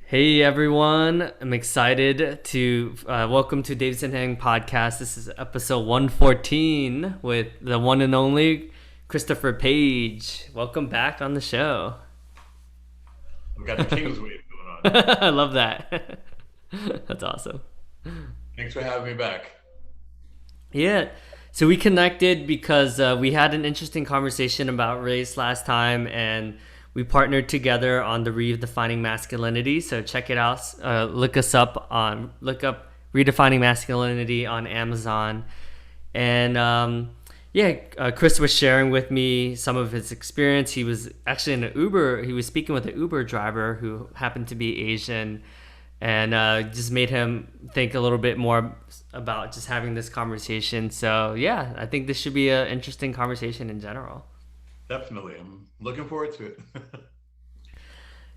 Hey everyone, I'm excited to welcome to Davidson Hang Podcast. This is episode 114 with the one and only Christopher Paige. Welcome back on the show. We got the King's Wave going on. I love that. That's awesome. Thanks for having me back. Yeah, so we connected because we had an interesting conversation about race last time, and we partnered together on the Redefining Masculinity. So check it out. Look up Redefining Masculinity on Amazon, and Chris was sharing with me some of his experience. He was actually in an Uber. He was speaking with an Uber driver who happened to be Asian, and just made him think a little bit more about just having this conversation. So yeah, I think this should be an interesting conversation in general. Definitely. I'm looking forward to it.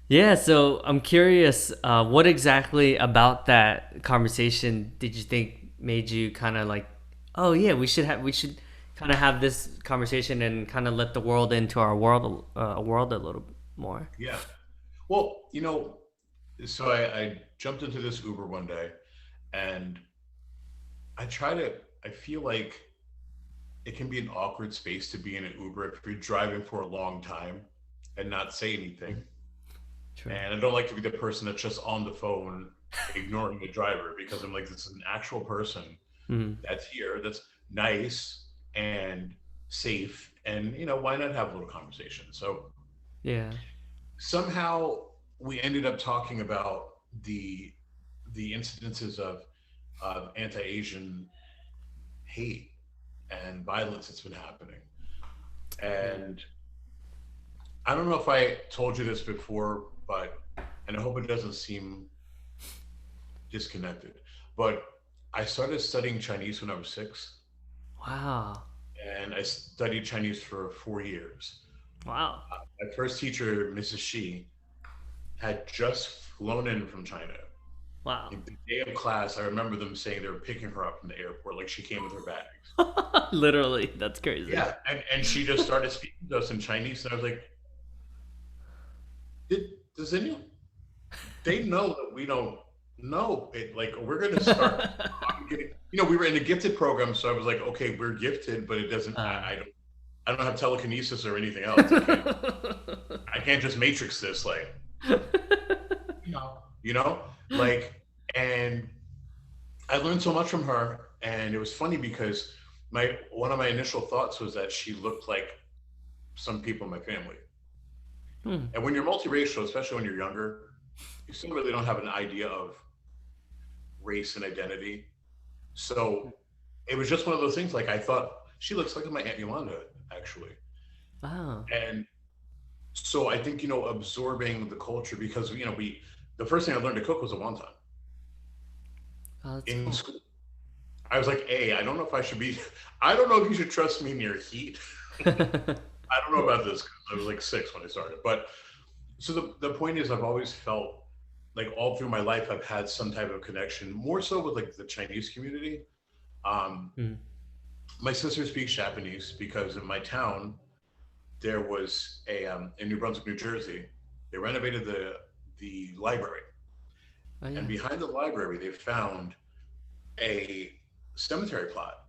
Yeah, so I'm curious, what exactly about that conversation did you think made you kind of like, oh yeah, we should kind of have this conversation and kind of let the world into our world a little more. Yeah. Well, so I jumped into this Uber one day and I feel like it can be an awkward space to be in an Uber if you're driving for a long time and not say anything. True. And I don't like to be the person that's just on the phone ignoring the driver because I'm like, this is an actual person Hmm. that's here, that's nice and safe. And, why not have a little conversation? So Yeah. somehow we ended up talking about the incidences of anti-Asian hate and violence that's been happening. Yeah. And I don't know if I told you this before, but and I hope it doesn't seem disconnected, but I started studying Chinese when I was 6, Wow. and I studied Chinese for 4 years. Wow. My first teacher, Mrs. Shi, had just flown in from China. Wow. The day of class, I remember them saying they were picking her up from the airport, like she came with her bags. Literally, that's crazy. Yeah, and she just started speaking to us in Chinese, and I was like, does anyone? They know that we don't know it. Like we're gonna start. We were in a gifted program, so I was like, okay, we're gifted, but it doesn't. Uh, I don't have telekinesis or anything else. I can't just matrix this. Like, you know, like, and I learned so much from her, and it was funny because my one of my initial thoughts was that she looked like some people in my family. hmm. And when you're multiracial, especially when you're younger, you still really don't have an idea of race and identity. So it was just one of those things. Like I thought she looks like my Aunt Yolanda, actually. Wow. And so I think absorbing the culture because we the first thing I learned to cook was a wonton Oh, that's in cool. school. I was like, hey, I don't know if I should be. I don't know if you should trust me near heat. I don't know about this because I was like 6 when I started, but so the point is I've always felt like all through my life I've had some type of connection, more so with like the Chinese community. Um, Hmm. my sister speaks Japanese because in my town there was in New Brunswick, New Jersey, they renovated the library, Oh and yeah. behind the library they found a cemetery plot,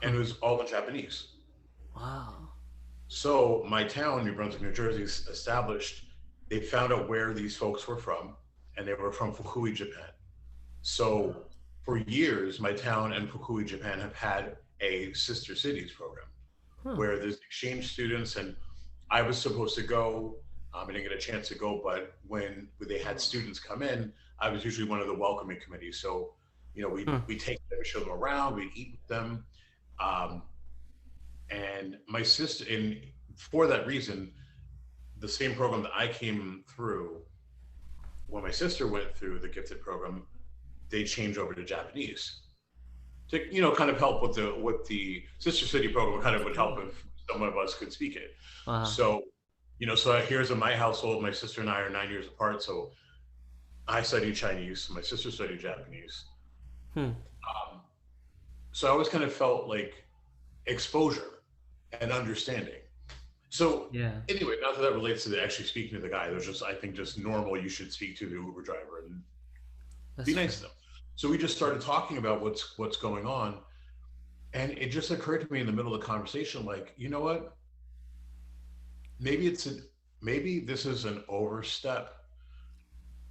and Huh. it was all in Japanese. Wow. So my town, New Brunswick, New Jersey, established. They found out where these folks were from, and they were from Fukui, Japan. So for years, my town and Fukui, Japan, have had a sister cities program Huh. where there's exchange students, and I was supposed to go. I didn't get a chance to go, but when they had students come in, I was usually one of the welcoming committees. So, Huh. we take them, show them around, we eat with them. Um, and my sister, and for that reason, the same program that I came through, when my sister went through the gifted program, they changed over to Japanese to kind of help with the sister city program. Kind of That's would help cool. if some of us could speak it. Wow. So so here's in my household, my sister and I are 9 years apart. So I studied Chinese, my sister studied Japanese. Hmm. Um, so I always kind of felt like exposure and understanding. So Yeah. anyway, not that that relates to the actually speaking to the guy. There's just I think just normal. You should speak to the Uber driver and be That's true. nice to them. So we just started talking about what's going on, and it just occurred to me in the middle of the conversation, like, you know what? Maybe it's a maybe this is an overstep,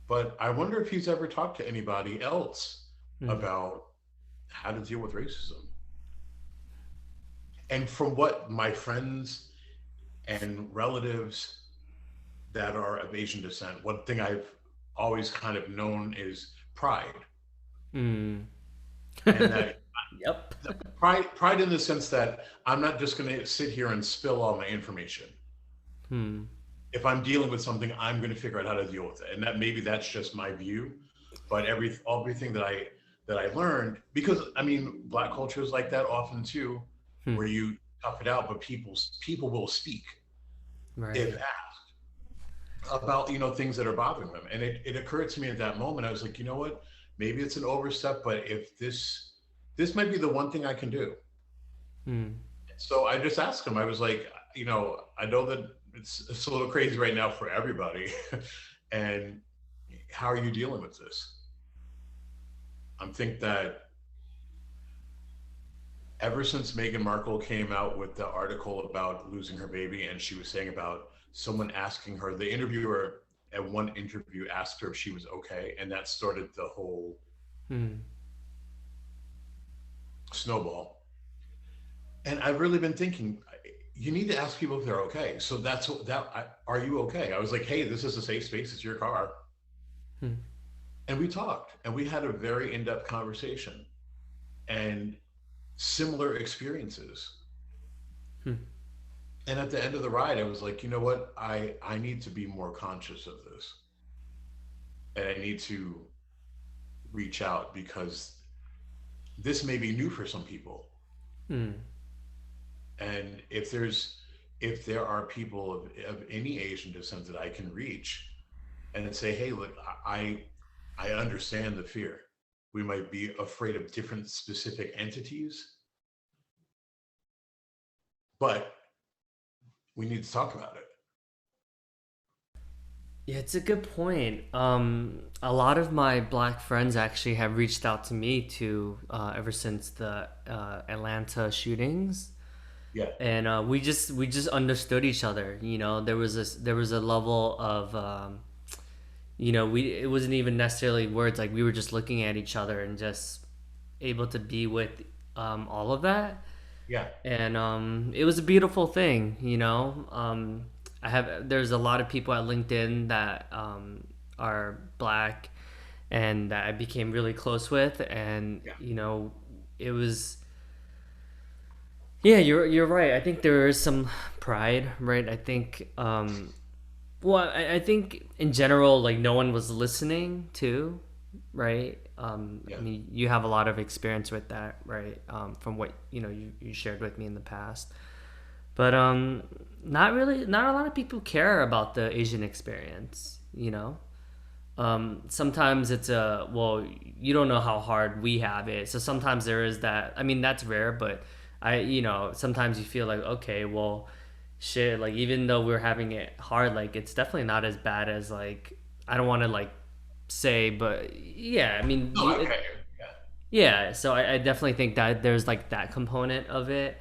but I wonder if he's ever talked to anybody else Mm. about how to deal with racism. And from what my friends and relatives that are of Asian descent, one thing I've always kind of known is pride. Mm. And that Yep. pride in the sense that I'm not just going to sit here and spill all my information. Hmm. If I'm dealing with something, I'm going to figure out how to deal with it. And that maybe that's just my view, but everything that I learned, because I mean, black culture is like that often too, Hmm. where you tough it out, but people will speak if Right. asked about things that are bothering them. And it occurred to me at that moment, I was like, you know what, maybe it's an overstep, but if this might be the one thing I can do. Hmm. So I just asked him, I was like, I know that it's a little crazy right now for everybody. And how are you dealing with this? I think that ever since Meghan Markle came out with the article about losing her baby, and she was saying about someone asking her, the interviewer at one interview asked her if she was okay, and that started the whole Hmm. snowball. And I've really been thinking, you need to ask people if they're okay. So that's what are you okay? I was like, hey, this is a safe space. It's your car. Hmm. And we talked and we had a very in-depth conversation and similar experiences. Hmm. And at the end of the ride, I was like, you know what? I need to be more conscious of this. And I need to reach out because this may be new for some people. Hmm. And if there are people of any Asian descent that I can reach and say, hey, look, I understand the fear. We might be afraid of different specific entities, but we need to talk about it. Yeah, it's a good point. A lot of my black friends actually have reached out to me too, ever since the Atlanta shootings, Yeah, and we just understood each other. There was a level of we it wasn't even necessarily words. Like we were just looking at each other and just able to be with all of that. yeah, And it was a beautiful thing. There's a lot of people at LinkedIn that are black and that I became really close with, and yeah, it was, yeah, you're right. I think there is some pride, right? I think I think in general, like, no one was listening to, right? yeah. I mean, you have a lot of experience with that, right? From what you shared with me in the past. But not really. Not a lot of people care about the Asian experience. Sometimes it's a, well, you don't know how hard we have it. So sometimes there is that. I mean, that's rare, but sometimes you feel like, okay, well, shit. Like, even though we're having it hard, like, it's definitely not as bad as, like, I don't want to, like, say, but yeah. I mean, No, okay, yeah, yeah, so I definitely think that there's, like, that component of it.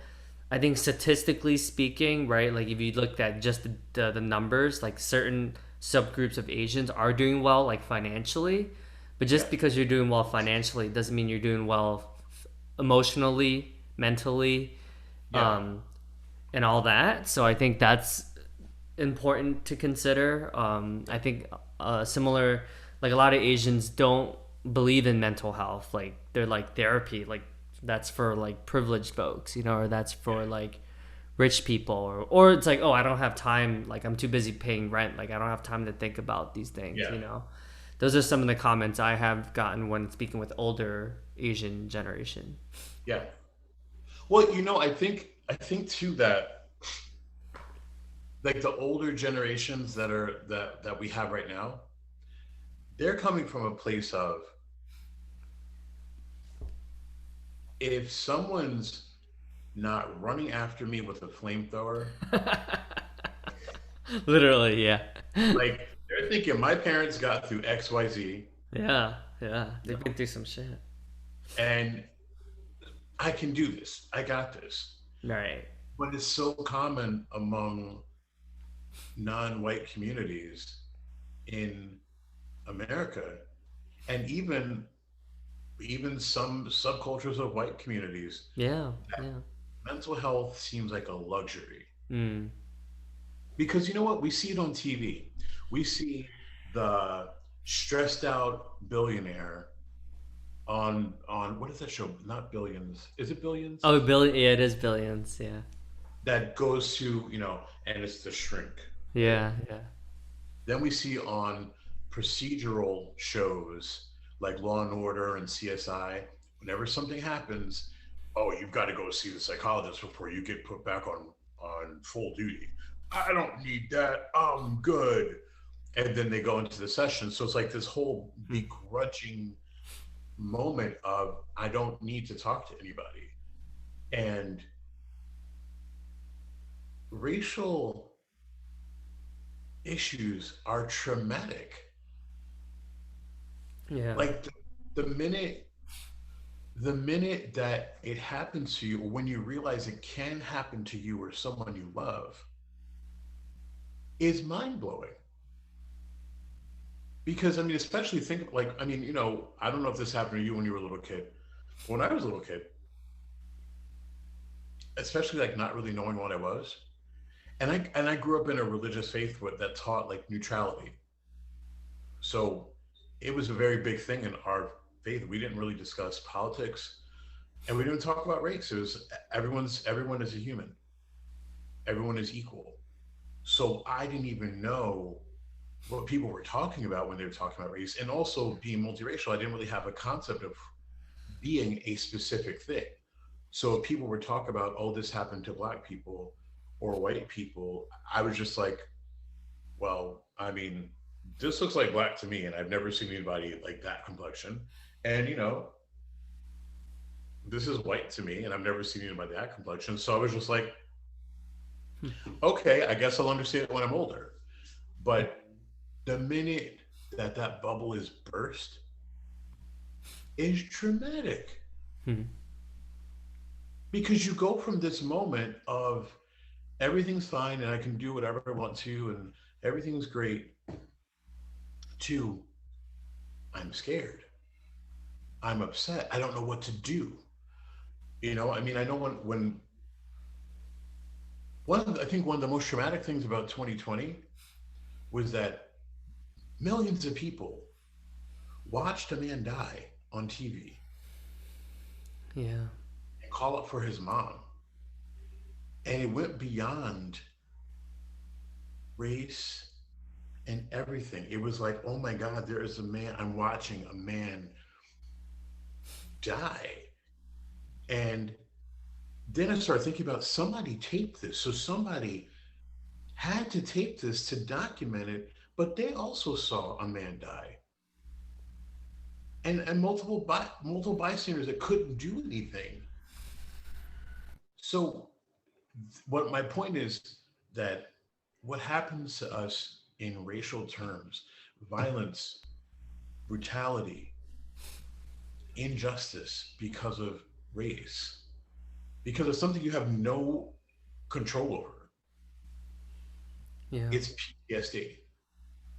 I think statistically speaking, right, like if you looked at just the numbers, like certain subgroups of Asians are doing well, like financially, but yeah, just because you're doing well financially doesn't mean you're doing well emotionally, mentally, yeah, um, and all that. So I think that's important to consider. I think similar, like a lot of Asians don't believe in mental health. Like they're like therapy, like that's for like privileged folks, or that's yeah, for like rich people, or it's like, oh, I don't have time. Like I'm too busy paying rent. Like I don't have time to think about these things. yeah, Those are some of the comments I have gotten when speaking with older Asian generation. yeah. Well, I think too that like the older generations that we have right now, they're coming from a place of if someone's not running after me with a flamethrower, Literally, yeah. Like they're thinking my parents got through XYZ, Yeah, yeah. you They've been know, through some shit. and I can do this. I got this. Right. But it's so common among non-white communities in America, and even some subcultures of white communities, Yeah, that yeah. mental health seems like a luxury. Mm. Because you know what? We see it on TV. We see the stressed out billionaire on what is that show? Not Billions. Is it Billions? Oh, billion. Yeah, it is billions. Yeah. That goes to, and it's the shrink, right? Yeah, yeah. Then we see on procedural shows like Law and Order and CSI, whenever something happens, oh, you've got to go see the psychologist before you get put back on full duty. I don't need that. I'm good. And then they go into the session. So it's like this whole Mm. begrudging moment of I don't need to talk to anybody. And racial issues are traumatic. Yeah. Like the minute the minute that it happens to you, or when you realize it can happen to you or someone you love, is mind blowing. Because I mean, especially think like I mean, I don't know if this happened to you when you were a little kid. When I was a little kid, especially like not really knowing what I was, and I grew up in a religious faith that taught like neutrality. So it was a very big thing in our faith. We didn't really discuss politics, and we didn't talk about race. It was everyone is a human. Everyone is equal. So I didn't even know what people were talking about when they were talking about race. And also being multiracial, I didn't really have a concept of being a specific thing. So if people were talking about, oh, this happened to black people or white people, I was just like, well, I mean, this looks like black to me, and I've never seen anybody like that complexion. And this is white to me, and I've never seen anybody that complexion. So I was just like, okay, I guess I'll understand it when I'm older. But the minute that bubble is burst is traumatic, Mm. because you go from this moment of everything's fine and I can do whatever I want to and everything's great to I'm scared. I'm upset. I don't know what to do. I mean, I know when I think one of the most traumatic things about 2020 was that millions of people watched a man die on TV Yeah. and call up for his mom. And it went beyond race and everything. It was like, oh my God, there is a man, I'm watching a man die. And then I started thinking about somebody taped this. So somebody had to tape this to document it, but they also saw a man die. And multiple bystanders that couldn't do anything. So what my point is that what happens to us in racial terms, violence, brutality, injustice because of race, because of something you have no control over, Yeah. it's PTSD.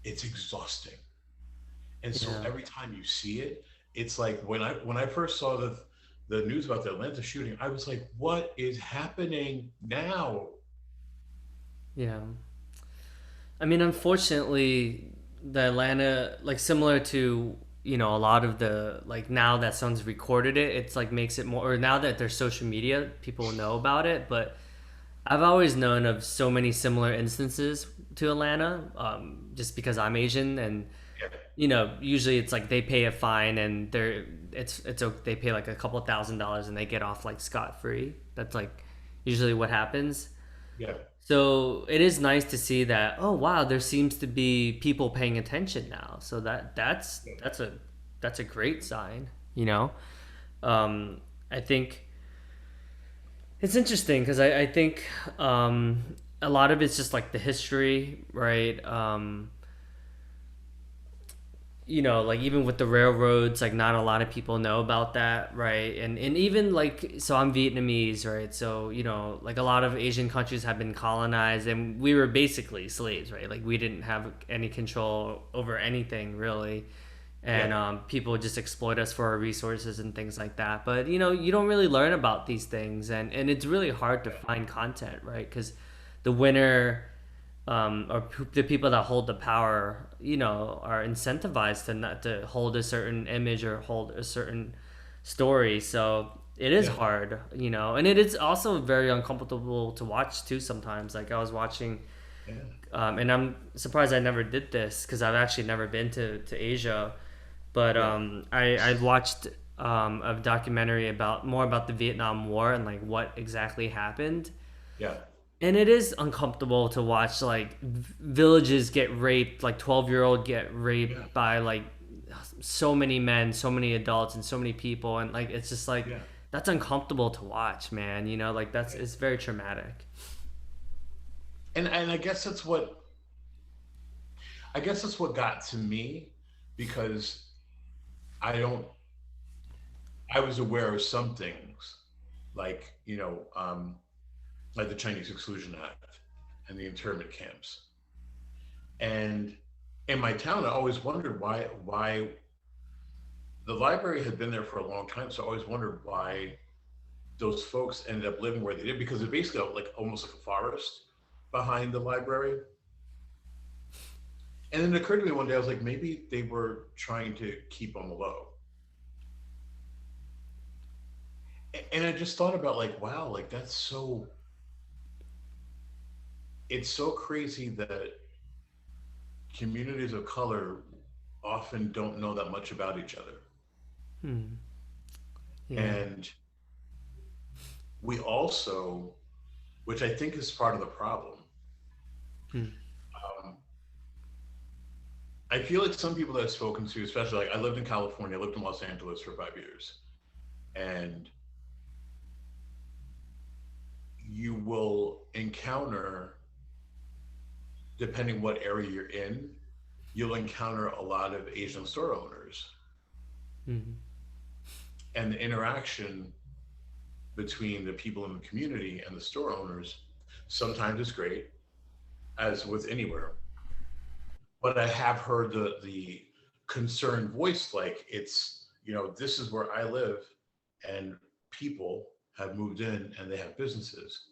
It's exhausting. And so Yeah. every time you see it, it's like when I first saw the news about the Atlanta shooting, I was like, what is happening now? Yeah. I mean, unfortunately, the Atlanta, like similar to, a lot of the, like now that someone's recorded it, it's like makes it more, or now that there's social media, people know about it. But I've always known of so many similar instances to Atlanta, just because I'm Asian, and Yeah, usually it's like they pay a fine and they pay like a couple $1,000 and they get off like scot free. That's like usually what happens. yeah, So it is nice to see that. Oh wow, there seems to be people paying attention now. So yeah, that's a great sign. You know, I think it's interesting because I think a lot of it's just like the history, right? You know, like even with the railroads, like not a lot of people know about that, right? And even like, so I'm Vietnamese, right? So, you know, like a lot of Asian countries have been colonized and we were basically slaves, right? Like we didn't have any control over anything really. And Yeah, people just exploit us for our resources and things like that. But, you know, you don't really learn about these things, and it's really hard to find content, right? Because the winner, or the people that hold the power, you know, are incentivized to not to hold a certain image or hold a certain story. So it is yeah, hard, you know, and it is also very uncomfortable to watch too sometimes. Like I was watching, yeah, and I'm surprised I never did this because I've actually never been to Asia, but yeah, I watched a documentary about more about the Vietnam War and like what exactly happened, yeah, and it is uncomfortable to watch like villages get raped, like 12-year-old get yeah, raped by like so many men, so many adults, and so many people, and like it's just like yeah. that's uncomfortable to watch, man. You know, like that's Right. it's very traumatic. And I guess that's what got to me because I don't I was aware of some things like, like the Chinese Exclusion Act and the internment camps. And in my town, I always wondered why the library had been there for a long time. So I always wondered why those folks ended up living where they did because it's basically like almost like a forest behind the library. And then it occurred to me one day, I was like, maybe they were trying to keep on the low. And I just thought about like, wow, like it's so crazy that communities of color often don't know that much about each other. Hmm. Yeah. And we also, which I think is part of the problem, Hmm. um, I feel like some people that I've spoken to, especially like I lived in California, I lived in Los Angeles for 5 years, and you will encounter, depending what area you're in, you'll encounter a lot of Asian store owners. Hmm. And the interaction between the people in the community and the store owners sometimes is great, as with anywhere. But I have heard the concerned voice like it's, this is where I live and people have moved in and they have businesses.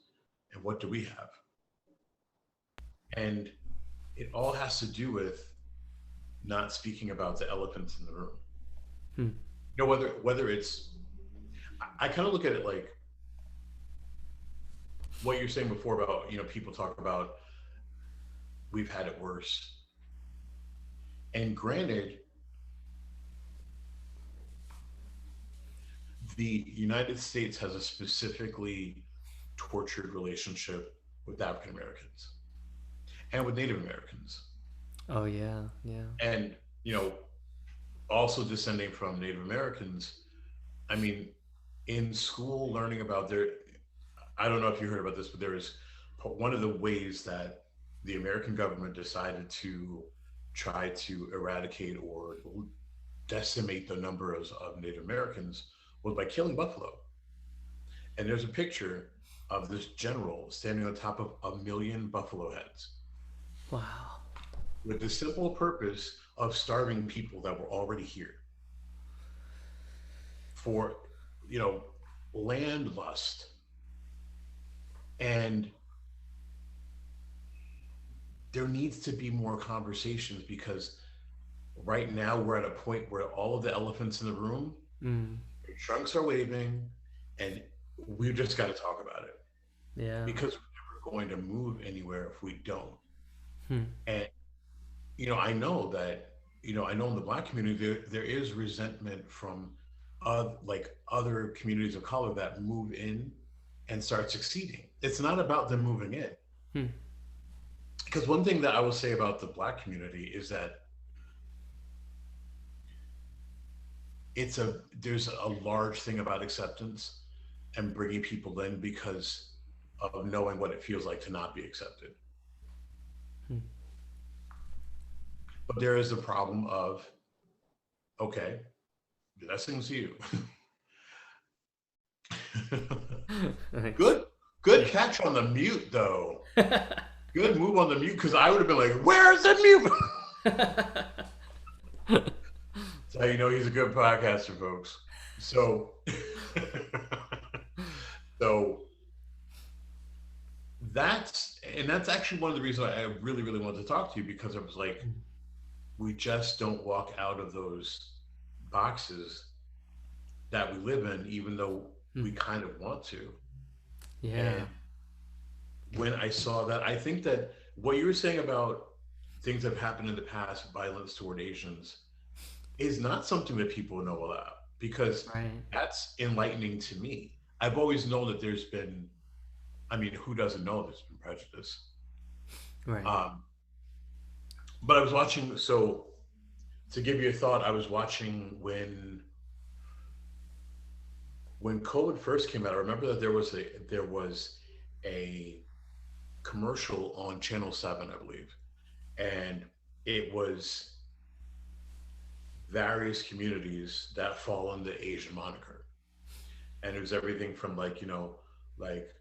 And what do we have? And it all has to do with not speaking about the elephants in the room. Hmm. Whether it's I kind of look at it like what you're saying before about, people talk about we've had it worse. And granted, the United States has a specifically tortured relationship with African Americans and with Native Americans. Oh yeah. Yeah. And, you know, also descending from Native Americans, I mean, in school, learning about I don't know if you heard about this, but there is one of the ways that the American government decided to try to eradicate or decimate the number of Native Americans was by killing buffalo. And there's a picture of this general standing on top of a million buffalo heads Wow. with the simple purpose of starving people that were already here for, you know, land lust. And there needs to be more conversations because right now we're at a point where all of the elephants in the room, Mm. their trunks are waving, and we've just got to talk about it Yeah. because we're never going to move anywhere if we don't. Hmm. And I know that, I know in the Black community there is resentment from like other communities of color that move in and start succeeding. It's not about them moving in. Hmm. Because one thing that I will say about the Black community is that there's a large thing about acceptance and bringing people in because of knowing what it feels like to not be accepted. Hmm. But there is the problem of, okay, blessings to you. Nice. Good, good Yeah. catch on the mute though. Good move on the mute, because I would have been like, "Where's the mute?" So you know he's a good podcaster, folks. So, so that's actually one of the reasons I really, really wanted to talk to you, because it was like we just don't walk out of those boxes that we live in, even though we kind of want to. Yeah. And when I saw that, I think that what you were saying about things that have happened in the past, violence toward Asians, is not something that people know about, because Right. that's enlightening to me. I've always known that there's been, I mean, who doesn't know there's been prejudice? Right. Um, but I was watching, so to give you a thought, I was watching when COVID first came out. I remember that there was a commercial on Channel 7, I believe, and it was various communities that fall under the Asian moniker. And it was everything from, like, like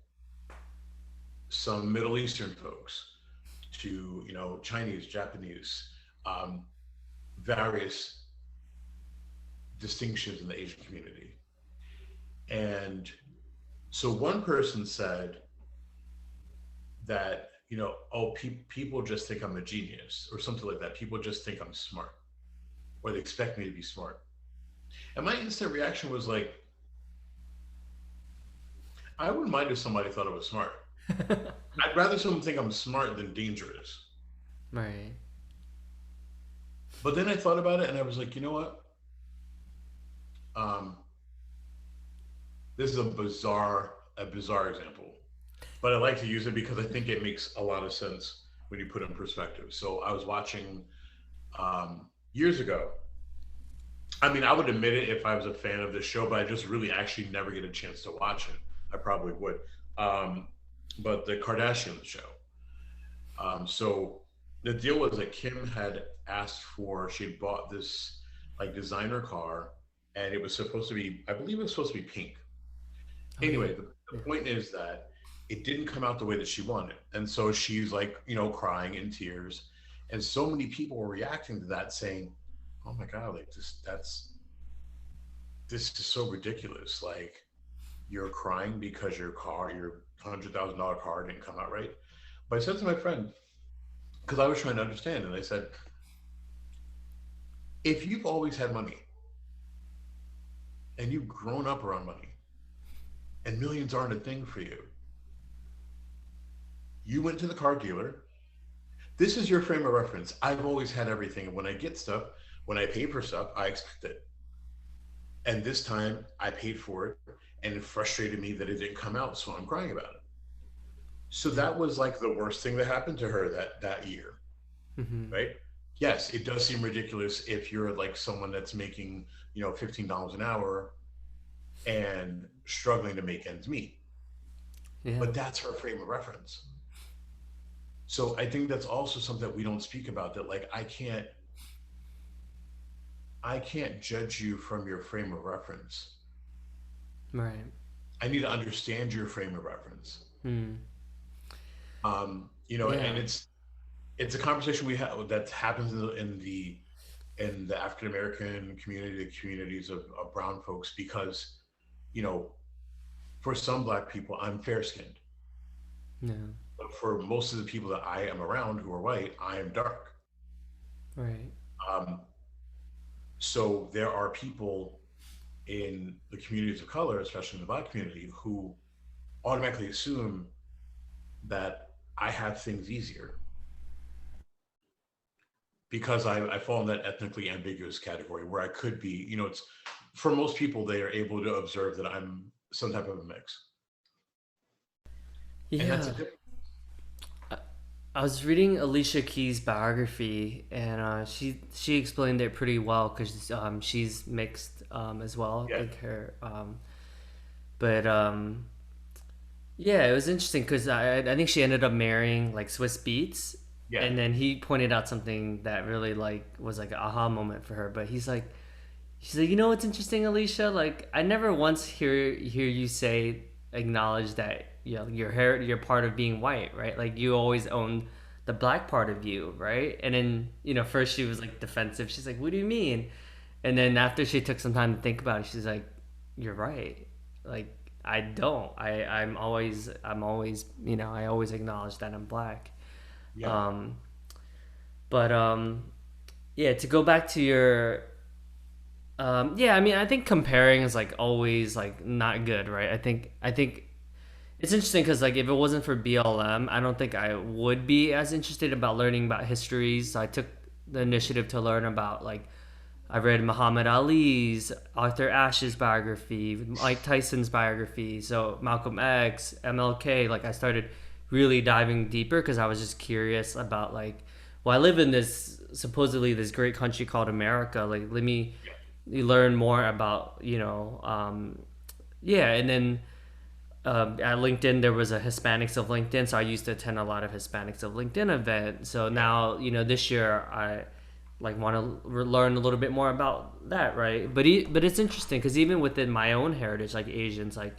some Middle Eastern folks to, Chinese, Japanese, um, various distinctions in the Asian community. And so one person said that, oh, people just think I'm a genius or something like that. People just think I'm smart, or they expect me to be smart. And my instant reaction was like, I wouldn't mind if somebody thought I was smart. I'd rather someone think I'm smart than dangerous. Right. But then I thought about it and I was like, you know what? Um, this is a bizarre example, but I like to use it because I think it makes a lot of sense when you put it in perspective. So I was watching years ago. I mean, I would admit it if I was a fan of this show, but I just really actually never get a chance to watch it. I probably would. Um, but the Kardashians show. So the deal was that Kim had asked for, she had bought this like designer car, and it was supposed to be, I believe it was supposed to be pink. Oh yeah. Anyway, the Yeah. point is that it didn't come out the way that she wanted. And so she's like, crying in tears. And so many people were reacting to that saying, oh my God, like this is so ridiculous. Like, you're crying because your $100,000 car didn't come out right. But I said to my friend, because I was trying to understand, and I said, if you've always had money and you've grown up around money and millions aren't a thing for you, you went to the car dealer. This is your frame of reference. I've always had everything. And when I get stuff, when I pay for stuff, I expect it. And this time I paid for it, and it frustrated me that it didn't come out. So I'm crying about it. So Yeah. that was like the worst thing that happened to her that year, Mm-hmm. right? Yes, it does seem ridiculous if you're like someone that's making, $15 an hour and struggling to make ends meet. Yeah. But that's her frame of reference. So I think that's also something that we don't speak about, that like I can't judge you from your frame of reference. Right. I need to understand your frame of reference. Mm. And Yeah. it's a conversation we have that happens in the African American community, the communities of brown folks, because, you know, for some black people, I'm fair skinned. Yeah. But for most of the people that I am around who are white, I am dark. Right. Um, so there are people in the communities of color, especially in the black community, who automatically assume that I have things easier because I fall in that ethnically ambiguous category where I could be, it's for most people, they are able to observe that I'm some type of a mix. And that's a Yeah. difference. I, I was reading Alicia Keys' biography, and she explained it pretty well because she's mixed as well. I Yeah. think her but Yeah, it was interesting because I think she ended up marrying like Swiss Beats, Yeah. and then he pointed out something that really like was like an aha moment for her. But she's like, you know what's interesting, Alicia? Like I never once hear you say acknowledge that you're part of being white, right? Like you always own the black part of you, right? And then first she was like defensive. She's like, what do you mean? And then after she took some time to think about it, she's like, you're right. Like I don't. I'm always I always acknowledge that I'm black. Yeah. Um, but yeah, to go back to your yeah, I mean, I think comparing is like always like not good, right? I think it's interesting because like if it wasn't for BLM, I don't think I would be as interested about learning about histories. So I took the initiative to learn about like I read Muhammad Ali's, Arthur Ashe's biography, Mike Tyson's biography, so Malcolm X, MLK. Like I started really diving deeper because I was just curious about like, well, I live in this supposedly this great country called America. Like let me learn more about yeah, and then at LinkedIn there was a Hispanics of LinkedIn, so I used to attend a lot of Hispanics of LinkedIn events. So now this year I like want to learn a little bit more about that, right? But it's interesting because even within my own heritage, like Asians, like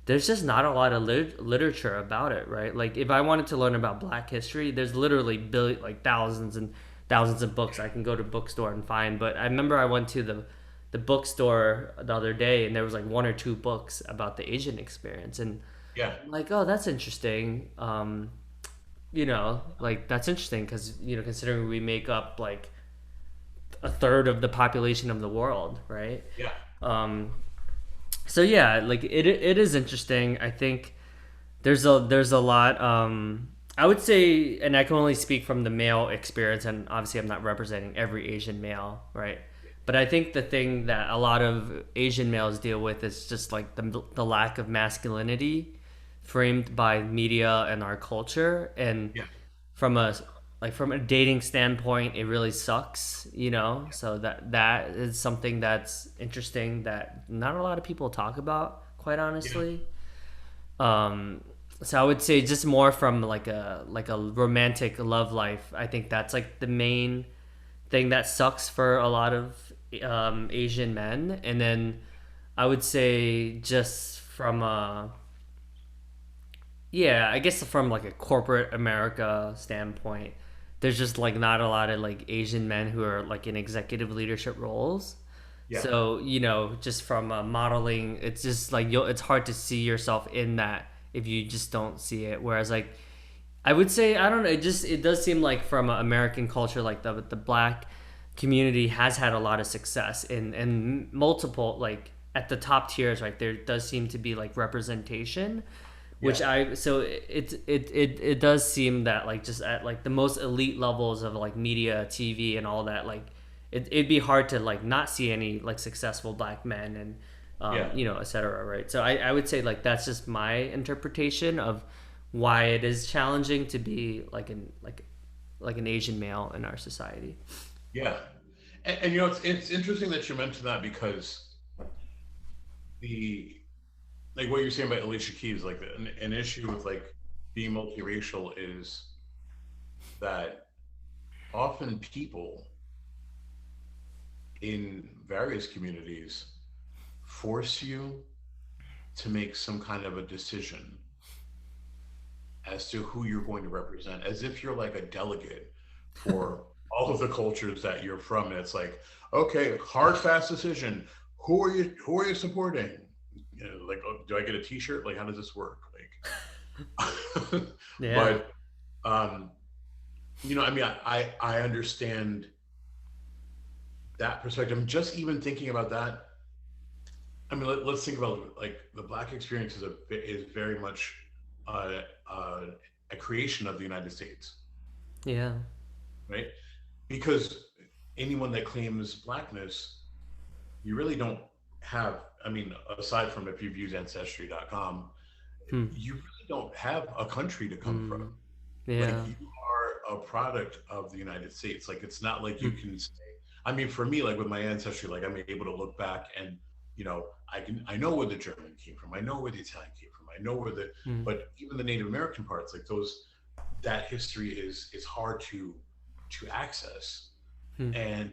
there's just not a lot of literature about it, right? Like if I wanted to learn about Black history, there's literally like thousands and thousands of books I can go to bookstore and find. But I remember I went to the bookstore the other day and there was like one or two books about the Asian experience, and Yeah. I'm like, oh, that's interesting. Like that's interesting because considering we make up like a third of the population of the world, right? Yeah. Um, so yeah, like it is interesting. I think there's a lot. I would say, and I can only speak from the male experience, and obviously I'm not representing every Asian male, right? But I think the thing that a lot of Asian males deal with is just like the lack of masculinity framed by media and our culture, and Yeah. from a from a dating standpoint it really sucks, so that is something that's interesting that not a lot of people talk about, quite Yeah. honestly. um so I would say just more from like a romantic love life, I think that's like the main thing that sucks for a lot of Asian men. And then I would say just from a yeah, I guess from like a corporate America standpoint, there's just like not a lot of like Asian men who are like in executive leadership roles. Yeah. So just from modeling, it's just like it's hard to see yourself in that if you just don't see it. Whereas like I would say, I don't know, it does seem like from American culture, like the black community has had a lot of success in multiple like at the top tiers, right? There does seem to be like representation, which Yeah. I so it does seem that like just at like the most elite levels of like media, TV, and all that, like it'd be hard to like not see any like successful black men and Yeah. et cetera, right? So I would say like that's just my interpretation of why it is challenging to be like an Asian male in our society. Yeah. And it's interesting that you mentioned that because the like what you're saying about Alicia Keys, like an issue with like being multiracial is that often people in various communities force you to make some kind of a decision as to who you're going to represent, as if you're like a delegate for all of the cultures that you're from. And it's like, okay, hard, fast decision. Who are you supporting? Like, oh, do I get a T-shirt? Like, how does this work? Like, Yeah. but um, I mean, I understand that perspective. Just even thinking about that. I mean, let's think about like the Black experience is very much uh, uh, a creation of the United States, Yeah. right? Because anyone that claims Blackness, you really don't have. I mean, aside from if you've used Ancestry.com, Hmm. you really don't have a country to come from. Hmm. Like Yeah. you are a product of the United States. Like it's not like you Hmm. can say. I mean, for me, like with my ancestry, like I'm able to look back and I know where the German came from. I know where the Italian came from. I know where the, Mm. but even the Native American parts, like those, that history is hard to access. Mm. And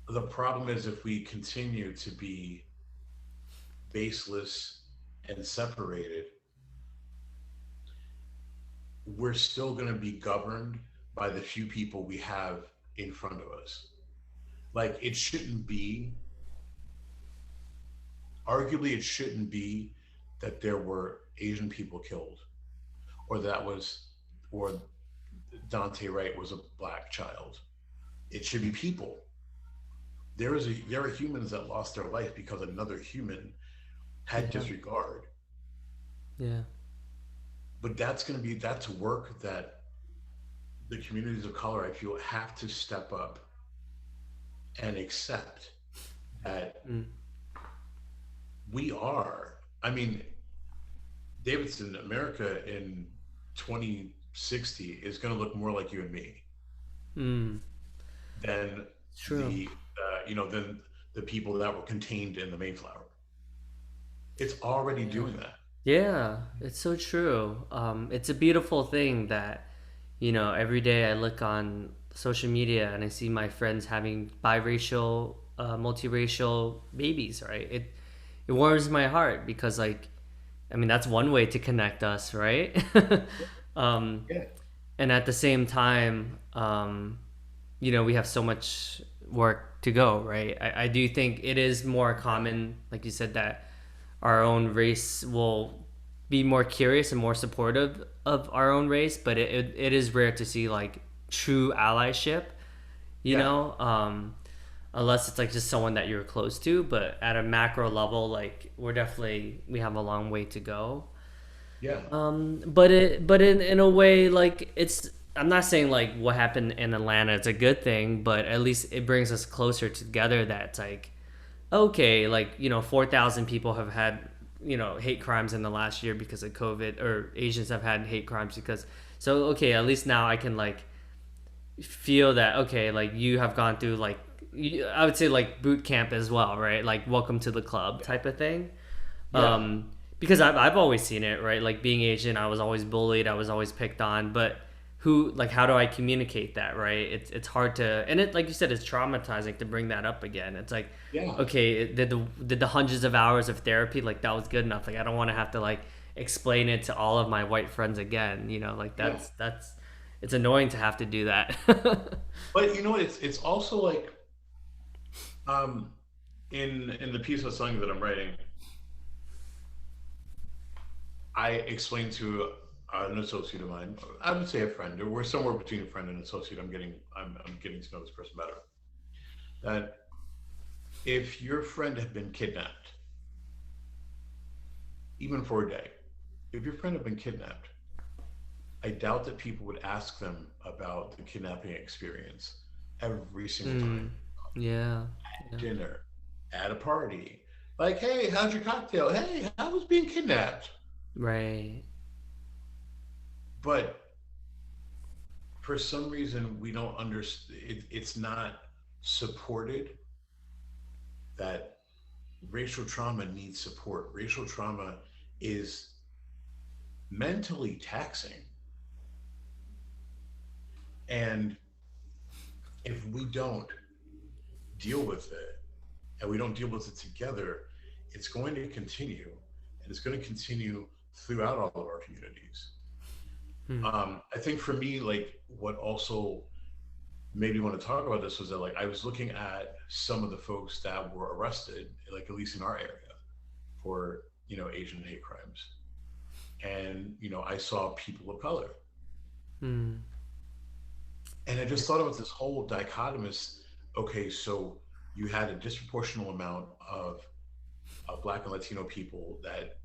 the problem is if we continue to be baseless and separated, we're still going to be governed by the few people we have in front of us. Like it shouldn't be, arguably, it shouldn't be that there were Asian people killed, or that was, or Dante Wright was a black child. It should be people. There are humans that lost their life because another human had Yeah. disregard. Yeah. But that's work that the communities of color, I feel, have to step up and accept that Mm. we are. I mean, Davidson, America in 2060 is going to look more like you and me Mm. than True. than the people that were contained in the Mayflower. It's already Yeah. doing that. Yeah, it's so true. It's a beautiful thing that, every day I look on social media and I see my friends having biracial, multiracial babies, right? It warms my heart because, like, I mean, that's one way to connect us, right? um, Yeah. and at the same time, we have so much work to go, right? I do think it is more common, like you said, that our own race will be more curious and more supportive of our own race, but it is rare to see like true allyship, you Yeah. know, unless it's like just someone that you're close to. But at a macro level, like we have a long way to go. Yeah. But in a way, like I'm not saying like what happened in Atlanta is a good thing, but at least it brings us closer together. That's like okay, like 4,000 people have had hate crimes in the last year because of COVID, or Asians have had hate crimes because. So okay, at least now I can like feel that okay, like you have gone through like I would say like boot camp as well, right? Like welcome to the club type of thing. Yeah. Because I've always seen it, right? Like being Asian, I was always bullied, I was always picked on, but how do I communicate that, right? It's hard to, and it, like you said, it's traumatizing to bring that up again. It's like, Yeah. okay, did the hundreds of hours of therapy, like that was good enough? Like I don't want to have to like explain it to all of my white friends again, like Yeah. that's it's annoying to have to do that. But it's also like um in the piece of song that I'm writing, I explained to an associate of mine, I would say a friend, or we're somewhere between a friend and associate. I'm getting to know this person better. That if your friend had been kidnapped, even for a day, if your friend had been kidnapped, I doubt that people would ask them about the kidnapping experience every single time. Mm, yeah, At yeah, dinner, at a party, like, hey, how's your cocktail? Hey, how was being kidnapped? right. But for some reason, we don't understand. It's not supported that racial trauma needs support. Racial trauma is mentally taxing. And if we don't deal with it and we don't deal with it together, it's going to continue, and it's going to continue throughout all of our communities. Hmm. I think for me, like what also made me want to talk about this was that like I was looking at some of the folks that were arrested, like at least in our area, for Asian hate crimes, and I saw people of color, Hmm. and I just thought about this whole dichotomous. Okay, so you had a disproportionate amount of Black and Latino people that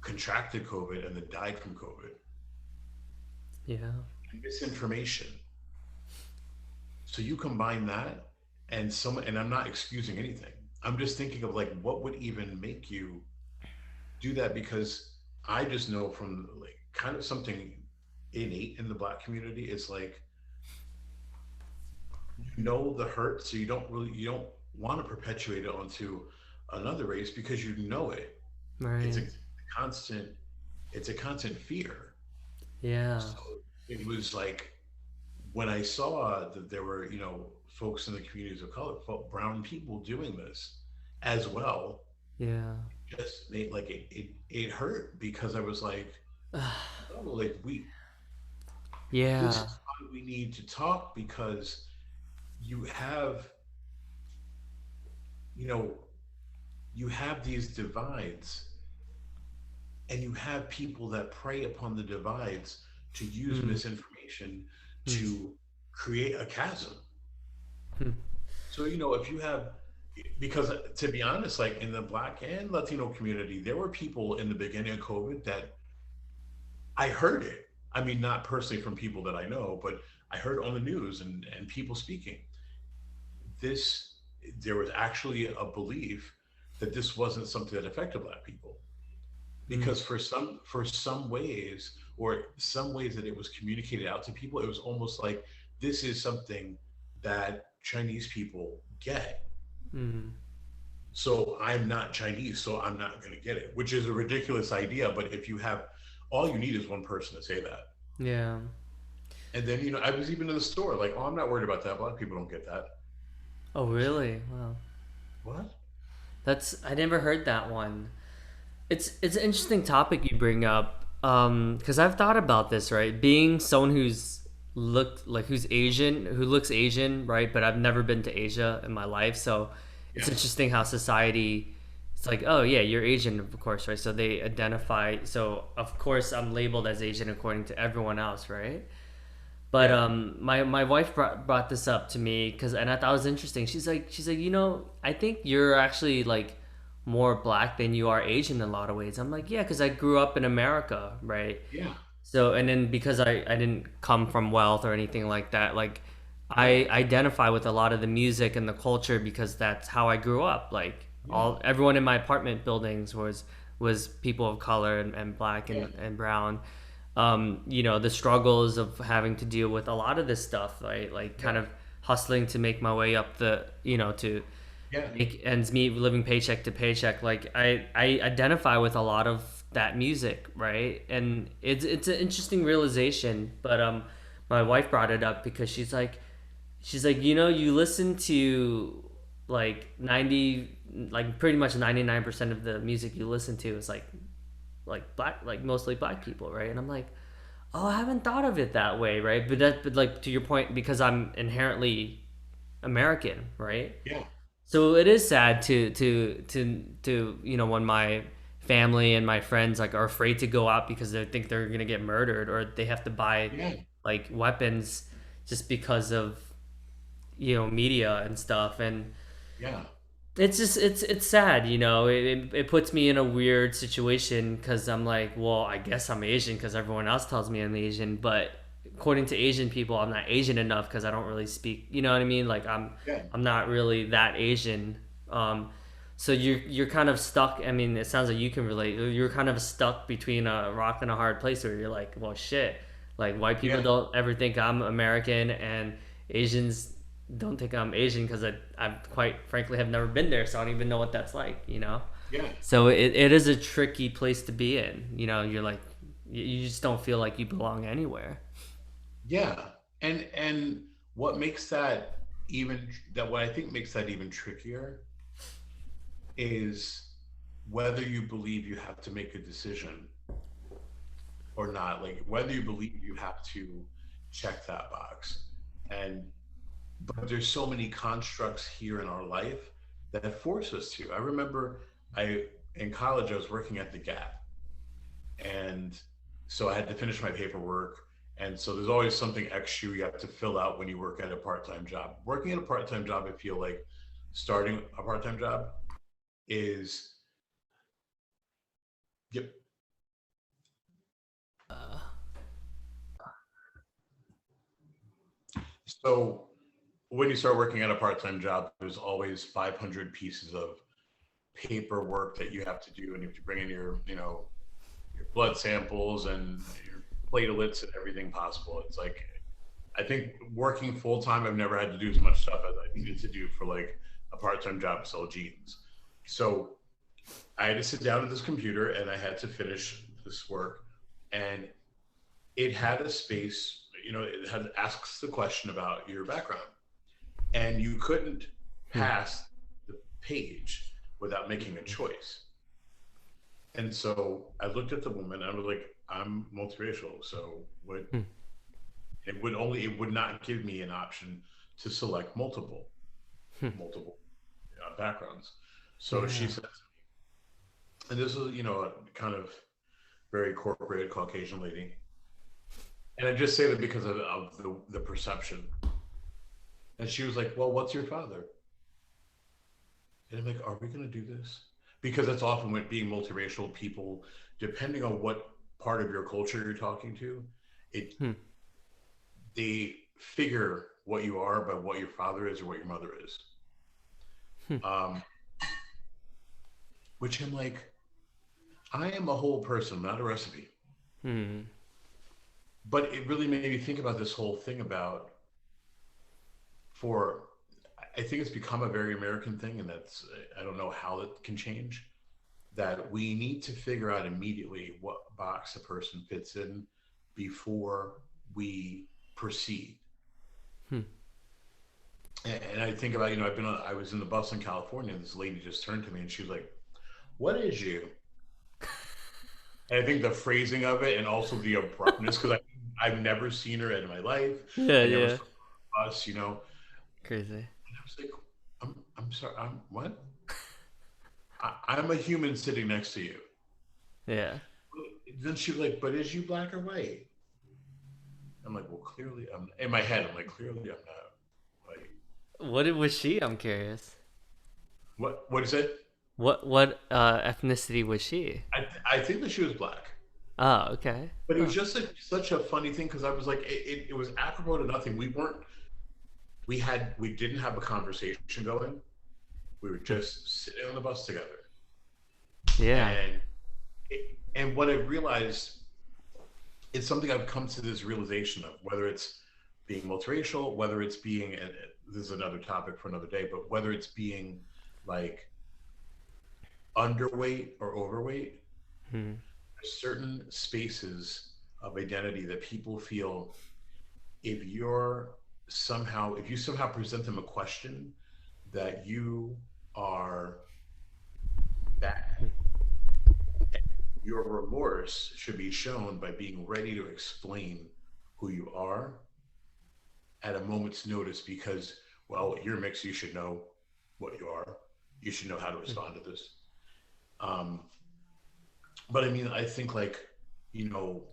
contracted COVID and then died from COVID, Yeah. and misinformation. So you combine that and I'm not excusing anything. I'm just thinking of like what would even make you do that, because I just know from like kind of something innate in the Black community. It's like the hurt, so you don't. want to perpetuate it onto another race because you know it. It's a Right. constant, it's a constant fear. Yeah. So it was like when I saw that there were, folks in the communities of color, brown people doing this as well, Yeah. just made like it hurt because I was like, oh, like this Yeah. is why we need to talk because you have, you know, you have these divides and you have people that prey upon the divides to use Mm. misinformation Mm. to create a chasm. Mm. So, if you have, because to be honest, like in the Black and Latino community, there were people in the beginning of COVID that I heard it. I mean, not personally from people that I know, but I heard on the news and people speaking. This, there was actually a belief that this wasn't something that affected Black people Mm. because for some ways or some ways that it was communicated out to people, it was almost like this is something that Chinese people get. Mm. So I'm not Chinese, so I'm not going to get it, which is a ridiculous idea. But if you have, all you need is one person to say that. Yeah. And then, I was even in the store, like, oh, I'm not worried about that. Black people don't get that. Oh, I was like, really? Wow. what? That's I never heard that one. It's an interesting topic you bring up. Because I've thought about this, right? Being someone who's Asian, who looks Asian, right? But I've never been to Asia in my life, so it's Yeah. interesting how society. It's like, oh yeah, you're Asian, of course, right? So they identify. So of course I'm labeled as Asian according to everyone else, right? But Yeah. my wife brought this up to me because and I thought it was interesting. She's like, I think you're actually like more black than you are Asian in a lot of ways. I'm like, yeah, because I grew up in America, right? Yeah. So and then because I didn't come from wealth or anything like that, like Yeah. I identify with a lot of the music and the culture because that's how I grew up. Like Yeah. all everyone in my apartment buildings was people of color and black Yeah. and brown. The struggles of having to deal with a lot of this stuff, right? Like kind Yeah. of hustling to make my way up to Yeah. make ends meet, living paycheck to paycheck. Like I identify with a lot of that music, right? And it's an interesting realization. But my wife brought it up because she's like, you listen to like 90, like pretty much 99% of the music you listen to is like black, like mostly black people, right? And I'm like, oh, I haven't thought of it that way, right? But like to your point, because I'm inherently American, right? Yeah. So it is sad to when my family and my friends like are afraid to go out because they think they're gonna get murdered or they have to buy Yeah. like weapons just because of media and stuff. And Yeah. it's just it's sad, it puts me in a weird situation because I'm like, well, I guess I'm Asian because everyone else tells me I'm Asian, but according to Asian people I'm not Asian enough because I don't really speak, you know what I mean, like i'm Yeah. i'm not really that Asian. So you're kind of stuck. I mean, it sounds like you can relate. You're kind of stuck between a rock and a hard place where you're like, well, shit, like white people Yeah. don't ever think I'm American and Asians don't think I'm Asian because I quite frankly have never been there, so I don't even know what that's like. Yeah. So it is a tricky place to be in. You're like, you just don't feel like you belong anywhere. Yeah. And what makes that even that what I think makes that even trickier is whether you believe you have to make a decision or not, like whether you believe you have to check that box. And but there's so many constructs here in our life that force us to. I remember I in college I was working at the Gap, and so I had to finish my paperwork. And so there's always something extra you have to fill out when you work at a part-time job. Working at a part-time job, I feel like starting a part-time job is, yep. uh, So when you start working at a part-time job, there's always 500 pieces of paperwork that you have to do, and you have to bring in your blood samples and your platelets and everything possible. It's like I think working full time, I've never had to do as much stuff as I needed to do for like a part-time job, sell jeans. So I had to sit down at this computer and I had to finish this work. And it had a space, it had asks the question about your background. And you couldn't Hmm. pass the page without making a choice. And so I looked at the woman and I was like, I'm multiracial. So what Hmm. it would not give me an option to select Hmm. multiple backgrounds. So she Yeah. said, and this was, a kind of very corporate Caucasian lady. And I just say that because of the perception. And she was like, well, what's your father? And I'm like, are we going to do this? Because that's often with being multiracial people, depending on what part of your culture you're talking to, it Hmm. they figure what you are by what your father is or what your mother is. Hmm. Um, which I'm like, I am a whole person, not a recipe. Hmm. But it really made me think about this whole thing about for I think it's become a very American thing, and that's I don't know how it can change. That we need to figure out immediately what box a person fits in before we proceed. Hmm. And I think about I was in the bus in California, and this lady just turned to me and she was like, "What is you?" And I think the phrasing of it and also the abruptness, because I've never seen her in my life. Yeah. I never Yeah. saw her on a bus. Crazy. And I was like, I'm sorry, I'm what? I'm a human sitting next to you. Yeah. Then she was like, but is you black or white? I'm like, well, clearly I'm in my head. I'm like, clearly I'm not white. What was she? I'm curious. What is it? What ethnicity was she? I think that she was black, Oh, okay. but it was Oh. just such a funny thing because I was like, it was apropos to nothing. We didn't have a conversation going. We were Hmm. just sitting on the bus together, Yeah. and what I realized, it's something I've come to this realization of, whether it's being multiracial, whether it's being, and this is another topic for another day, but whether it's being like underweight or overweight, Hmm. there's certain spaces of identity that people feel if you're if you somehow present them a question that you are bad, your remorse should be shown by being ready to explain who you are at a moment's notice because, well, you're mixed, you should know what you are. You should know how to Hmm. respond to this. Um, but I mean, I think you know,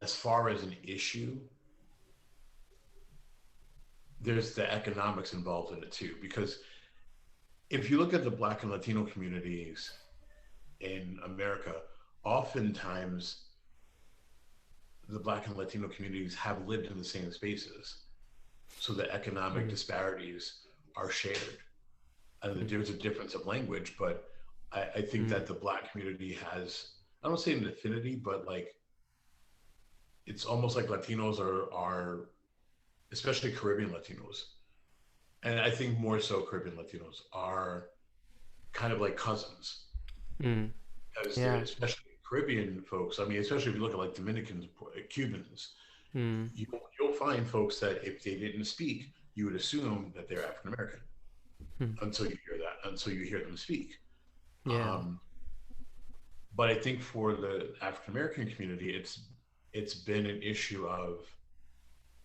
as far as an issue, there's the economics involved in it too. Because if you look at the Black and Latino communities in America, oftentimes the Black and Latino communities have lived in the same spaces. So the economic Hmm. disparities are shared. And Hmm. there's a difference of language, but I think Hmm. that the Black community has, I don't say an affinity, but like it's almost like Latinos are especially Caribbean Latinos, and I think more so Caribbean Latinos are kind of like cousins Hmm. because they're Yeah. especially Caribbean folks. I mean, especially if you look at like Dominicans, Cubans, Hmm. you'll find folks that if they didn't speak, you would assume that they're African American Hmm. until you hear them speak. Yeah. Um, but I think for the African American community, it's been an issue of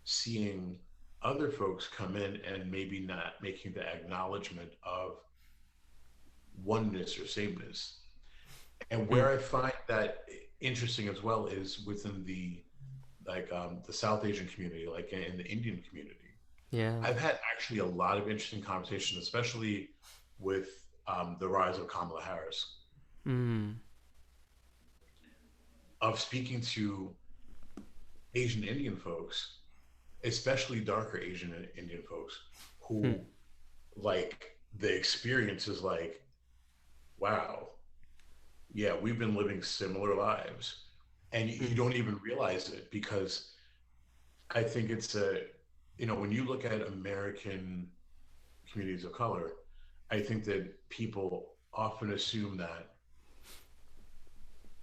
seeing other folks come in and maybe not making the acknowledgement of oneness or sameness. And Hmm. where I find that interesting as well is within the South Asian community, like in the Indian community. Yeah. I've had actually a lot of interesting conversations, especially with the rise of Kamala Harris, Hmm. of speaking to Asian Indian folks, especially darker Asian Indian folks, Hmm. who like the experience is like, wow, yeah, we've been living similar lives. And you Hmm. don't even realize it because I think it's when you look at American communities of color, I think that people often assume that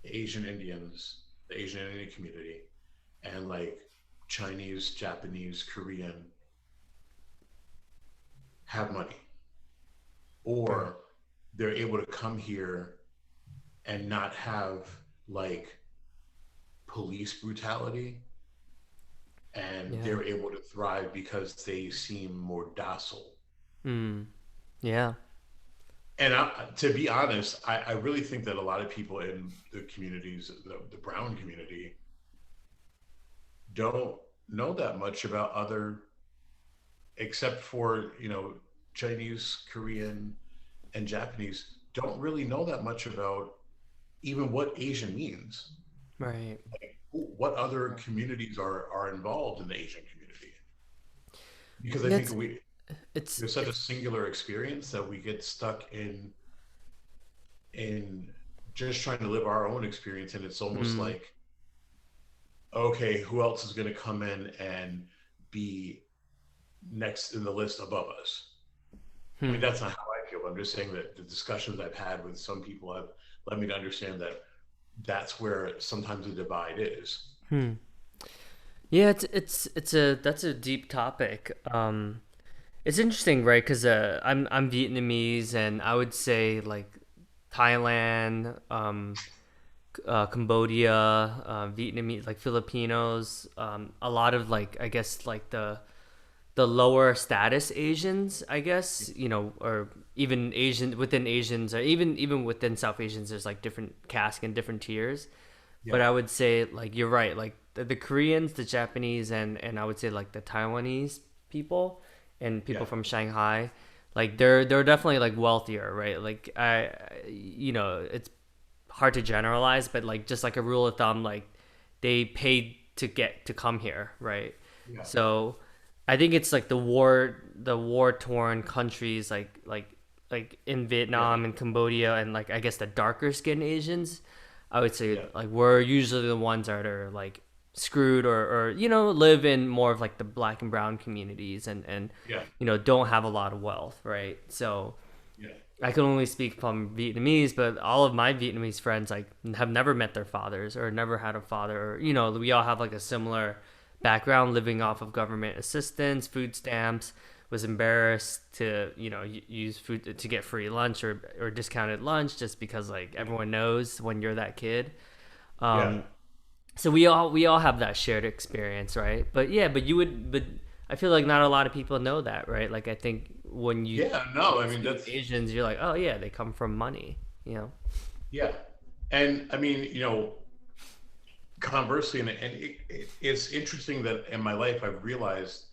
Asian Indians, the Asian Indian community, and like Chinese, Japanese, Korean have money, Right. or they're able to come here and not have like police brutality, and Yeah. they're able to thrive because they seem more docile. Mm. Yeah. And to be honest, I really think that a lot of people in the communities, the brown community, don't know that much about other, except for, Chinese, Korean, and Japanese, don't really know that much about even what Asian means. Right. Like, what other communities are involved in the Asian community? Because I Yeah. think It's it's there's such a it's singular experience that we get stuck in just trying to live our own experience, and it's almost mm, like, okay, who else is going to come in and be next in the list above us? I mean, hmm. that's not how I feel. I'm just saying that the discussions I've had with some people have led me to understand that that's where sometimes the divide is. Hmm. Yeah, it's a that's a deep topic. It's interesting, right? Because I'm Vietnamese, and I would say like Thailand, Cambodia, Vietnamese, like Filipinos, a lot of like I guess like the lower status Asians, I guess, or even Asian within Asians, or even within South Asians, there's like different castes and different tiers. But Yeah, I would say like you're right, like the Koreans, the Japanese, and I would say like the Taiwanese people and people yeah, from Shanghai, like they're definitely like wealthier, right? Like it's hard to generalize, but like just like a rule of thumb, like they paid to get to come here, right? yeah, So I think it's like the war torn countries like in yeah, Vietnam and Cambodia and like I guess the darker skinned Asians, I would say yeah, like we're usually the ones that are like screwed or live in more of like the black and brown communities and yeah, don't have a lot of wealth, right? So yeah, I can only speak from Vietnamese, but all of my Vietnamese friends like have never met their fathers or never had a father. Or, we all have like a similar background, living off of government assistance, food stamps. Was embarrassed to use food to get free lunch or discounted lunch just because like yeah, everyone knows when you're that kid. yeah, So we all have that shared experience, right? But yeah, but I feel like not a lot of people know that, right? Like I think yeah. No, when I you mean speak of that's Asians, you're like, oh yeah, they come from money, you know? yeah, and I mean, conversely, and it's interesting that in my life I've realized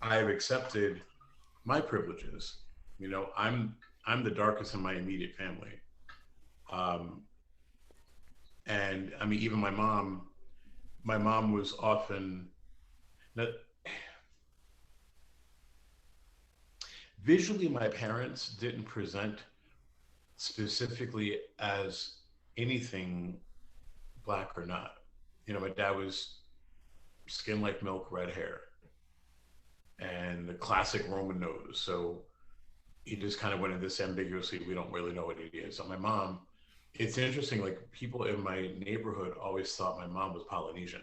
I've accepted my privileges. I'm the darkest in my immediate family, um, and I mean, even my mom was often not, visually. My parents didn't present specifically as anything black or not. My dad was skin like milk, red hair, and the classic Roman nose. So he just kind of went in this ambiguously. We don't really know what he is. So my mom, it's interesting. Like people in my neighborhood always thought my mom was Polynesian,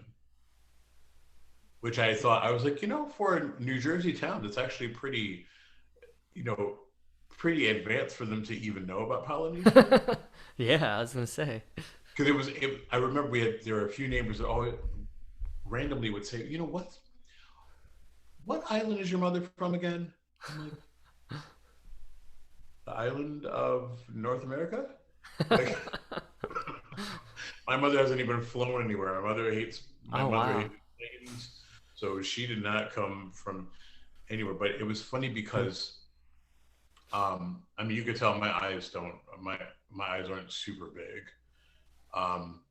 which I thought I was like, for a New Jersey town, that's actually you know, pretty advanced for them to even know about Polynesia. Yeah, I was gonna say. Because I remember there were a few neighbors that always randomly would say, what island is your mother from again? I'm like, the island of North America? Like, my mother hasn't even flown anywhere. My Oh mother wow. hates planes. So she did not come from anywhere. But it was funny because, I mean, you could tell my eyes aren't super big. Um,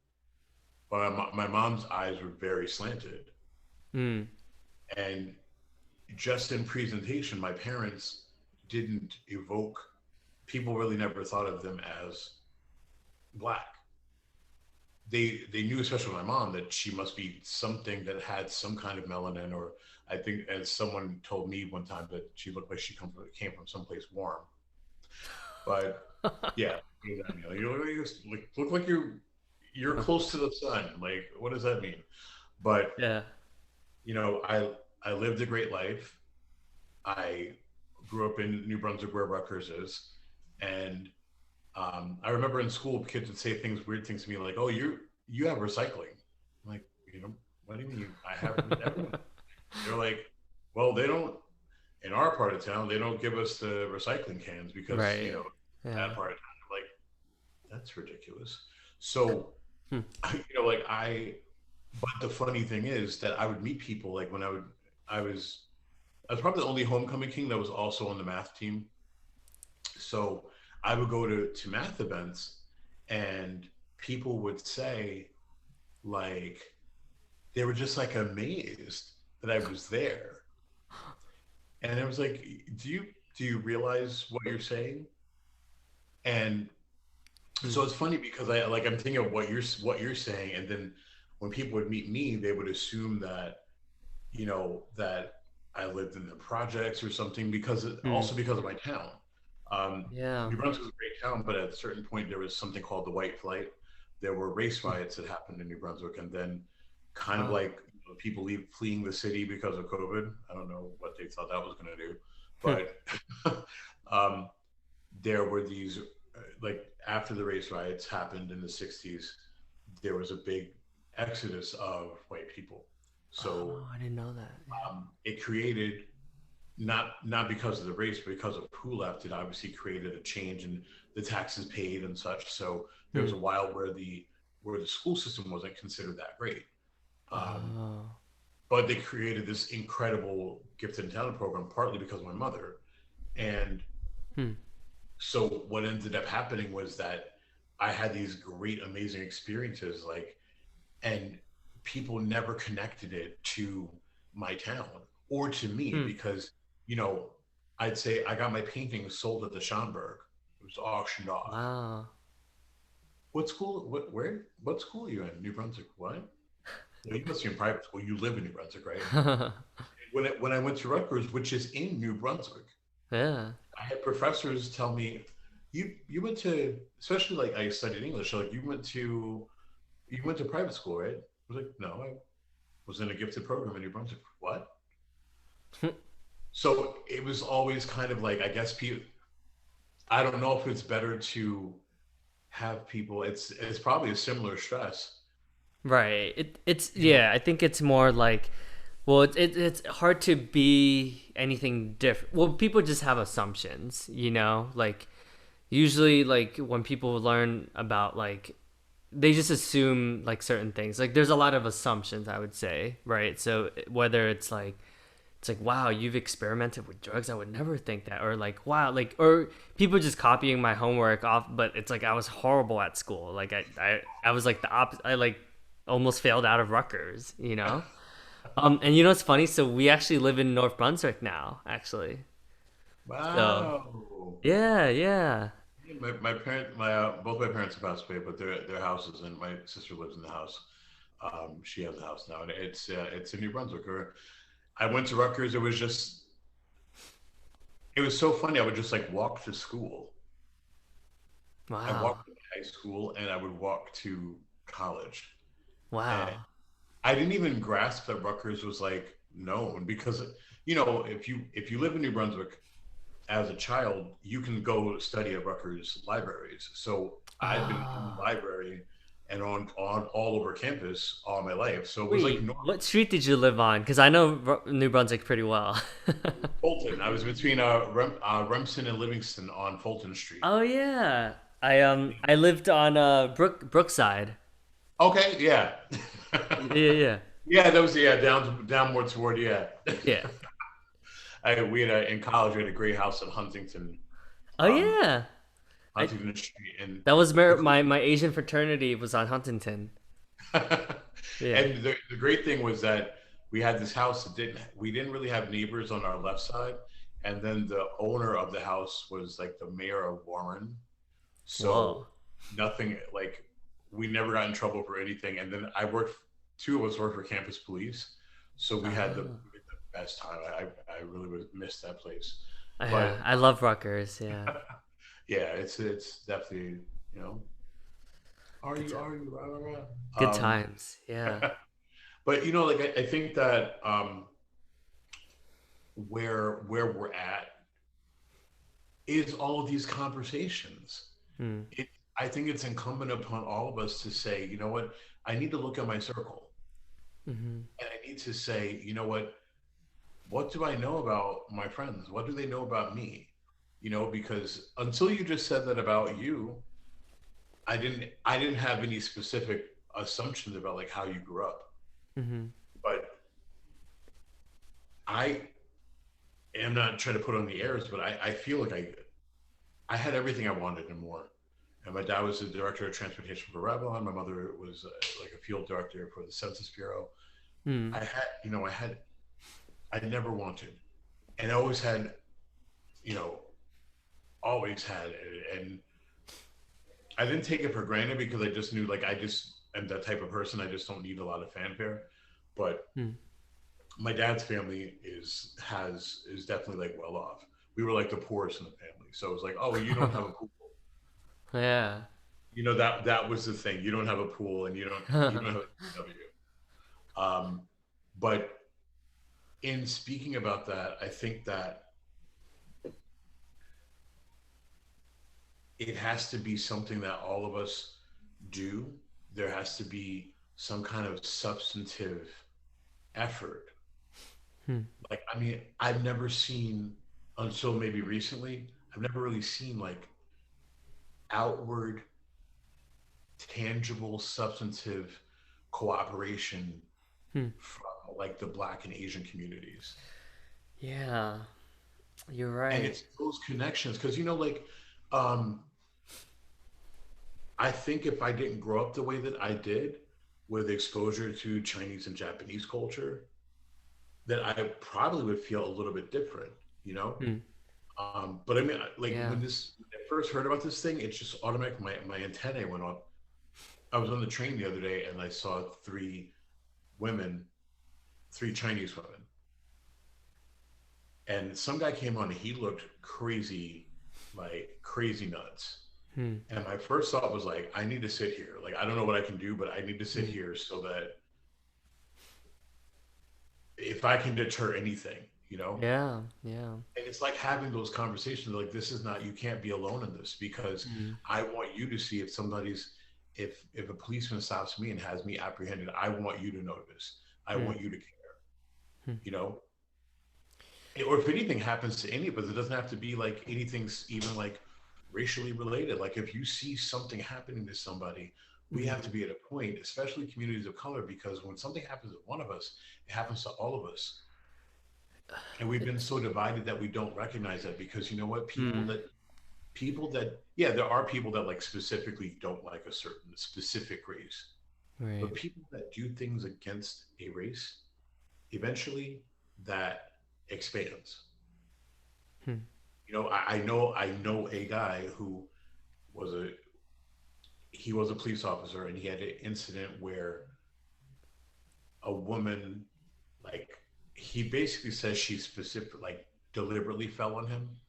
but my mom's eyes were very slanted. Mm, And just in presentation, my parents didn't people really never thought of them as black. they knew, especially my mom, that she must be something that had some kind of melanin, or I think, as someone told me one time, that she looked like came from someplace warm. But yeah, what does that mean? Like, look like you're close to the sun. Like, what does that mean? But Yeah. I lived a great life. I grew up in New Brunswick, where Rutgers is, and I remember in school, kids would say weird things to me, like, "Oh, you have recycling." I'm like, what do you mean? I have everyone. They're like, "Well, they don't in our part of town. They don't give us the recycling cans because Right. that Yeah. part of town." I'm like, that's ridiculous. So, Hmm. like but the funny thing is that I would meet people, like when I was, I was probably the only homecoming king that was also on the math team. So I would go to math events, and people would say, like, they were just like amazed that I was there. And it was like, do you realize what you're saying? And Hmm. so it's funny because I'm thinking of what you're saying, and then when people would meet me, they would assume that that I lived in the projects or something, because Hmm. also because of my town. Yeah. New Brunswick was a great town, but at a certain point there was something called the White Flight. There were race Hmm. riots that happened in New Brunswick, and then kind of Wow. like people fleeing the city because of COVID. I don't know what they thought that was going to do, Hmm. but um, there were these like after the race riots happened in the 60s, there was a big exodus of white people. So Oh, I didn't know that. it created, not because of the race, but because of who left. It obviously created a change in the taxes paid and such. So there Hmm. was a while where the school system wasn't considered that great. Um, Oh. but they created this incredible gifted and talent program, partly because of my mother. And Hmm. so what ended up happening was that I had these great, amazing experiences, like, and people never connected it to my town or to me, Hmm. because you know I'd say I got my painting sold at the Schomburg. It was auctioned off. Wow. What school? What school are you in? New Brunswick? What? Well, you must be in private school. You live in New Brunswick, right? When I went to Rutgers, which is in New Brunswick, Yeah. I had professors tell me, you went to, especially like I studied English, so like you went to private school, right? I was like, no, I was in a gifted program in New Brunswick. What? So it was always kind of like, I guess people, I don't know if it's better to have people, it's probably a similar stress. Right. It's You know, yeah, I think it's more like, well, it's hard to be anything different. Well, people just have assumptions, like usually like when people learn about like they just assume like certain things. Like there's a lot of assumptions, I would say, right? So whether it's like wow, you've experimented with drugs, I would never think that, or like wow, like, or people just copying my homework off, but it's like I was horrible at school. Like I was like the opposite. I like almost failed out of Rutgers. And it's funny, so we actually live in North Brunswick now, actually. So wow. yeah, yeah. Both my parents have passed away, but their houses, and my sister lives in the house. She has a house now, and it's in New Brunswick. Or I went to Rutgers. It was so funny. I would just like walk to school. I Wow. walked to high school, and I would walk to college. And Wow. I didn't even grasp that Rutgers was like known, because if you live in New Brunswick as a child, you can go study at Rutgers libraries. So I've been in the Oh. library and on all over campus all my life. So it was like Wait, normal. what street did you live on? Because I know New Brunswick pretty well. Fulton. I was between Remsen and Livingston on Fulton Street. Oh yeah. I lived on Brookside. Okay, yeah. Yeah, yeah. Yeah, that was, yeah, down more toward, yeah. Yeah. We had in college, we had a great house in Oh um, yeah. I Huntington Street, and That was the my Asian fraternity was on Huntington. Yeah. and the great thing was that we had this house that we didn't really have neighbors on our left side, and then the owner of the house was like the mayor of Warren. So Whoa. nothing like we never got in trouble for anything. And then two of us worked for campus police, so we had the, Oh, best time. I really would miss that place, yeah, but I love Rutgers. Yeah, yeah, it's definitely, you know, good time. are you, rah, rah, Good rah. times. Yeah. But you know, like I think that where we're at is all of these conversations. Hmm. It, I think it's incumbent upon all of us to say, you know what, I need to look at my circle, Mm-hmm. and I need to say, you know what do I know about my friends? What do they know about me? You know, because until you just said that about you, I didn't have any specific assumptions about like how you grew up. Mm-hmm. But I am not trying to put on the airs, but I feel like I had everything I wanted and more. And my dad was the director of transportation for Revlon. My mother was like a field director for the Census Bureau. Hmm. I never wanted, and I always had, you know, always had, and I didn't take it for granted because I just knew, like, I just am that type of person. I just don't need a lot of fanfare. But Hmm. my dad's family is definitely like well off. We were like the poorest in the family, so it was like, oh, you don't have a pool. Yeah. You know, that was the thing. You don't have a pool, and you don't have a W. But in speaking about that, I think that it has to be something that all of us do. There has to be some kind of substantive effort. Hmm. Like, I mean, I've never seen, until maybe recently, I've never really seen like outward, tangible, substantive cooperation Hmm. from like the Black and Asian communities. Yeah, you're And right. it's those connections because, you know, like, um, I think if I didn't grow up the way that I did with exposure to Chinese and Japanese culture, that I probably would feel a little bit different, you know? Hmm. But I mean, like Yeah. when I first heard about this thing, it just automatically, my antennae went up. I was on the train the other day and I saw women, three Chinese women. And some guy came on and he looked crazy, like crazy nuts. Hmm. And my first thought was like, I need to sit here. Like, I don't know what I can do, but I need to sit Hmm. here so that if I can deter anything, you know? Yeah. Yeah. And it's like having those conversations like, this is not, you can't be alone in this because Hmm. I want you to see if a policeman stops me and has me apprehended, I want you to notice. I Hmm. want you to care, Hmm. you know? Or if anything happens to any of us, it doesn't have to be like anything's even like racially related. Like if you see something happening to somebody, we have to Hmm. be at a point, especially communities of color, because when something happens to one of us, it happens to all of us. And we've been It's. so divided that we don't recognize that because you know what? Hmm. Yeah, there are people that like specifically don't like a certain specific race, Right. but people that do things against a race, eventually that expands. Hmm. You know, I know a guy who was a he was a police officer and he had an incident where a woman, like, he basically says she specific like deliberately fell on him,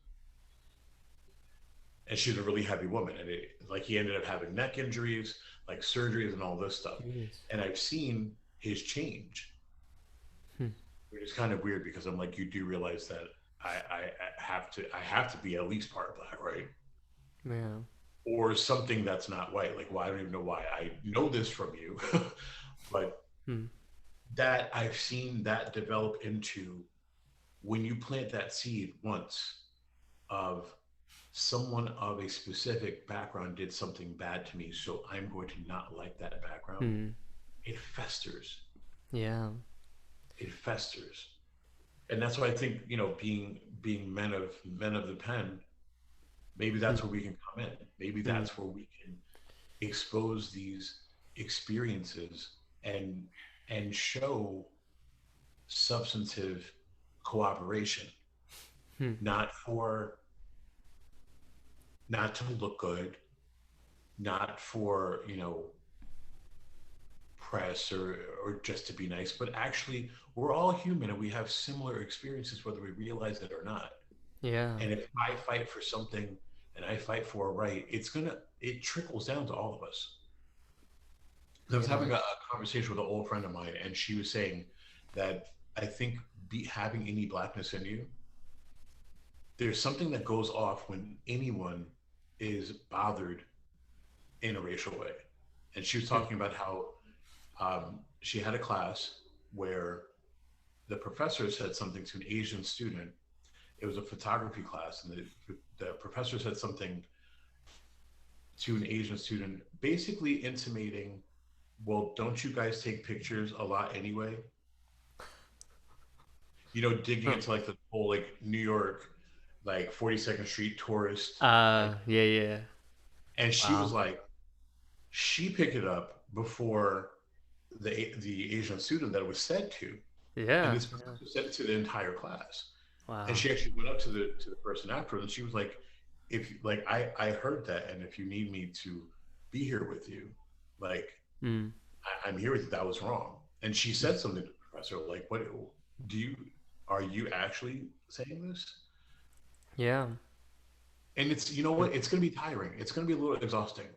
and she's a really heavy woman, and like he ended up having neck injuries, like surgeries and all this stuff. Jeez. And I've seen his change, Hmm. which is kind of weird because I'm like, you do realize that I have to be at least part black, right? Yeah. Or something that's not white. Like, well, I don't even know why I know this from you, but Hmm. that I've seen that develop into when you plant that seed once of someone of a specific background did something bad to me, so I'm going to not like that background. Hmm. It festers. Yeah. It festers. And that's why I think, you know, being men of the pen, maybe Hmm. that's where we can come in. Maybe Hmm. that's where we can expose these experiences and show substantive cooperation, Hmm. not for not to look good, not for, you know, impress or just to be nice, but actually we're all human and we have similar experiences whether we realize it or not. Yeah. And if I fight for something and I fight for a right, it trickles down to all of us. I was Yeah. having a conversation with an old friend of mine, and she was saying that I think having any blackness in you, there's something that goes off when anyone is bothered in a racial way. And she was Hmm. talking about how she had a class where the professor said something to an Asian student. It was a photography class, and the professor said something to an Asian student, basically intimating, well, don't you guys take pictures a lot anyway? Digging Huh. into like the whole like New York, like 42nd Street tourist, like, Yeah, yeah. and she was Wow. like, she picked it up before the Asian student that it was said to, and Yeah. this Yeah. professor said it to the entire class. And Wow. she actually went up to the person afterwards, and she was like, if like I heard that, and if you need me to be here with you, like Mm. I'm here with you. That was wrong. And she said something to the professor, like, what do you are you actually saying this? Yeah. And it's, you know Hmm. what, it's going to be tiring, it's going to be a little exhausting,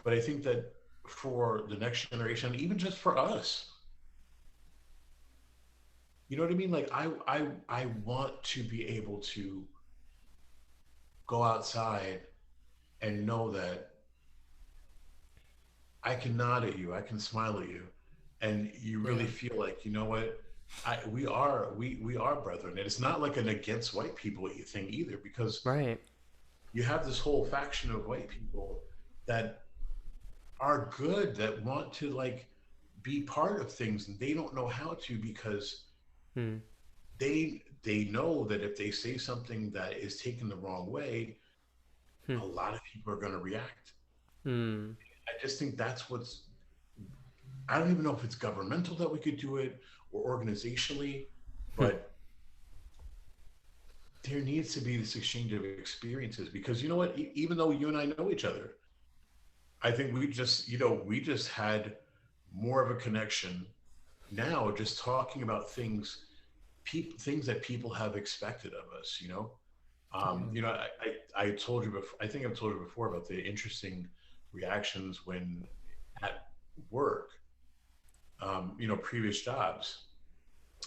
but I think that for the next generation, even just for us, you know what I mean, like I want to be able to go outside and know that I can nod at you, I can smile at you, and you really Yeah. feel like, you know what, we are brethren. And it's not like an against white people thing either, because Right. you have this whole faction of white people that are good, that want to like be part of things, and they don't know how to, because Hmm. they know that if they say something that is taken the wrong way, Hmm. a lot of people are going to react. Hmm. I just think that's what's, I don't even know if it's governmental that we could do it or organizationally, Hmm. but there needs to be this exchange of experiences, because you know what, even though you and I know each other, I think we just had more of a connection now, just talking about things that people have expected of us. Yeah. I told you before, I think I've told you before about the interesting reactions when at work, previous jobs,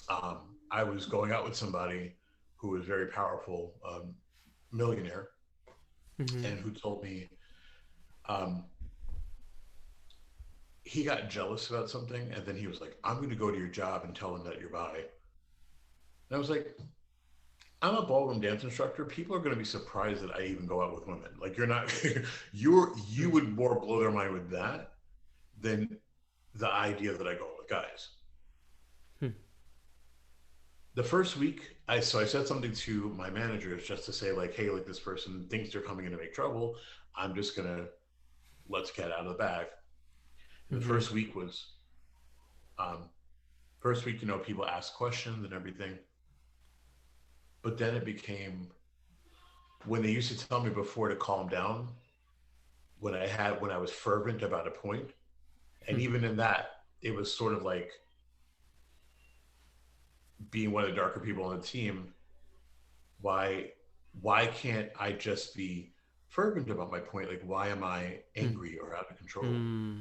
I was going out with somebody who was very powerful, millionaire, Hmm. and who told me, um, he got jealous about something, and then he was like, I'm going to go to your job and tell them that you're bi. And I was like, I'm a ballroom dance instructor. People are going to be surprised that I even go out with women. Like, you're not, you Hmm. would more blow their mind with that than the idea that I go with guys. Hmm. The first week, I said something to my managers just to say like, hey, like this person thinks they're coming in to make trouble. I'm just gonna let's get out of the bag. And the Hmm. um, first week, people ask questions and everything. But then it became, when they used to tell me before to calm down, when I was fervent about a point, and Hmm. even in that, it was sort of like being one of the darker people on the team. Why why can't I just be fervent about my point? Like, why am I Hmm. angry or out of control? Hmm.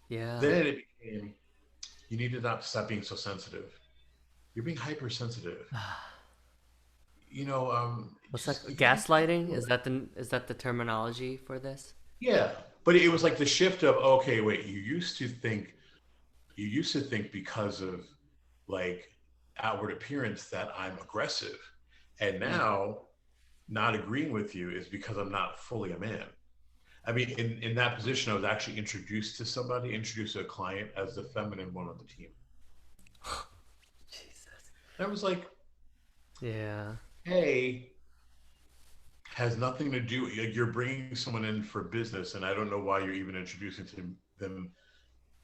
Yeah. Then it became, you need to not stop being so sensitive. You're being hypersensitive. What's Just that? you need to Gaslighting? chill. Is that the terminology for this? Yeah, but it was like the shift of, okay, wait, you used to think because of like outward appearance that I'm aggressive, and Hmm. now not agreeing with you is because I'm not fully a man. I mean, in that position, I was actually introduced to a client as the feminine one on the team. Jesus. And I was like, Yeah. hey, has nothing to do, you're bringing someone in for business, and I don't know why you're even introducing them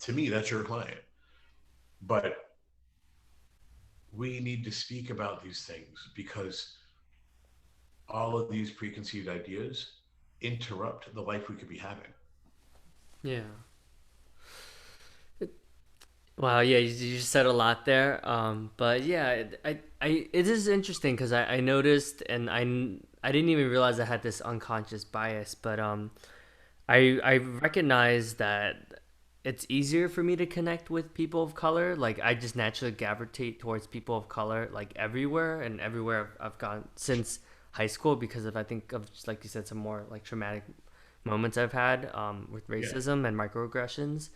to me. That's your client. But we need to speak about these things, because all of these preconceived ideas interrupt the life we could be having. Yeah. Wow, yeah, you just said a lot there. But yeah, it is interesting because I noticed and I didn't even realize I had this unconscious bias, but I recognize that it's easier for me to connect with people of color. Like I just naturally gravitate towards people of color, like everywhere and everywhere I've gone since high school because of I think of just like you said some more like traumatic moments I've had with Yeah. racism and microaggressions.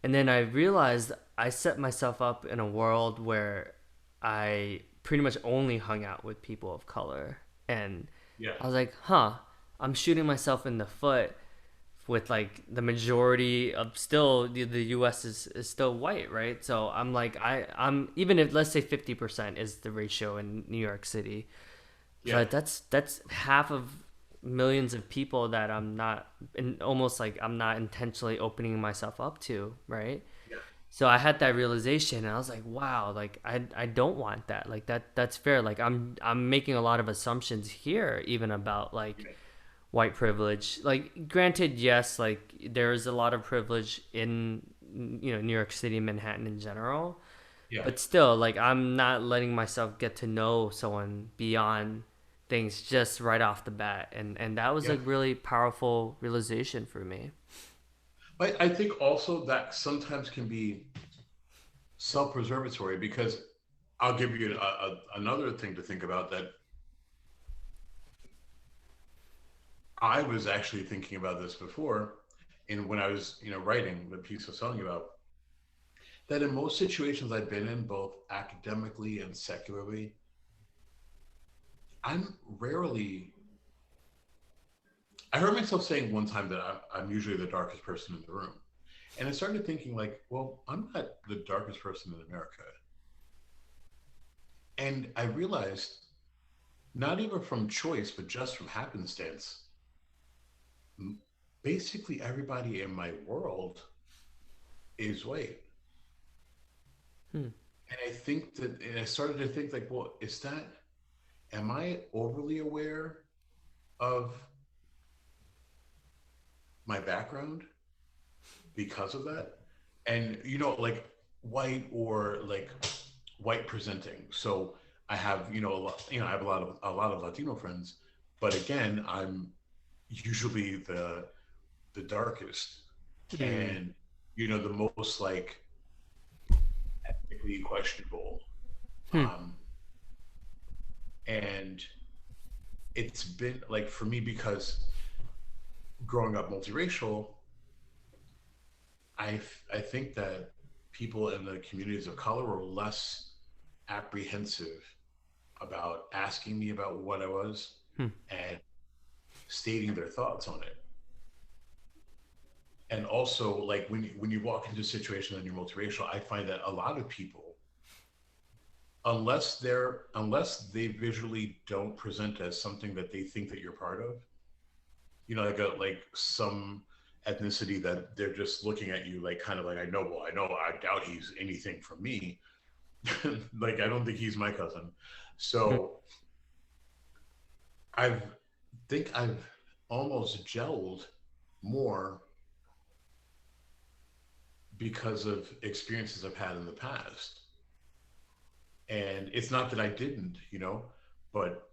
And then I realized I set myself up in a world where I pretty much only hung out with people of color. And Yeah. I was like, huh, I'm shooting myself in the foot with like the majority of still the US is still white, right? So I'm like I'm even if let's say 50% is the ratio in New York City, Yeah. but that's half of millions of people that I'm not in almost like I'm not intentionally opening myself up to, right? Yeah. So I had that realization and I was like, wow, like I don't want that. Like that's fair. Like I'm making a lot of assumptions here even about like Yeah. white privilege. Like granted, yes, like there is a lot of privilege in New York City, Manhattan in general, Yeah. but still like I'm not letting myself get to know someone beyond things just right off the bat, and that was Yeah. like really powerful realization for me. I think also that sometimes can be self-preservatory because I'll give you another thing to think about that I was actually thinking about this before, and when I was, writing the piece I was telling you about, that in most situations I've been in, both academically and secularly, I'm rarely. I heard myself saying one time that I'm usually the darkest person in the room, and I started thinking like, well, I'm not the darkest person in America, and I realized not even from choice, but just from happenstance, basically everybody in my world is white. Hmm. And I think that, and I started to think like, well, am I overly aware of my background because of that? And, like white or like white presenting. So I have, I have a lot of Latino friends, but again, I'm usually the darkest Hmm. and, the most like ethically questionable. Hmm. Um, and it's been like for me because growing up multiracial, I think that people in the communities of color were less apprehensive about asking me about what I was Hmm. and stating their thoughts on it. And also, like when you walk into a situation and you're multiracial, I find that a lot of people, unless they visually don't present as something that they think that you're part of, like some ethnicity that they're just looking at you like kind of like I doubt he's anything from me. Like I don't think he's my cousin. Hmm. So I think I've almost gelled more because of experiences I've had in the past. And it's not that I didn't, but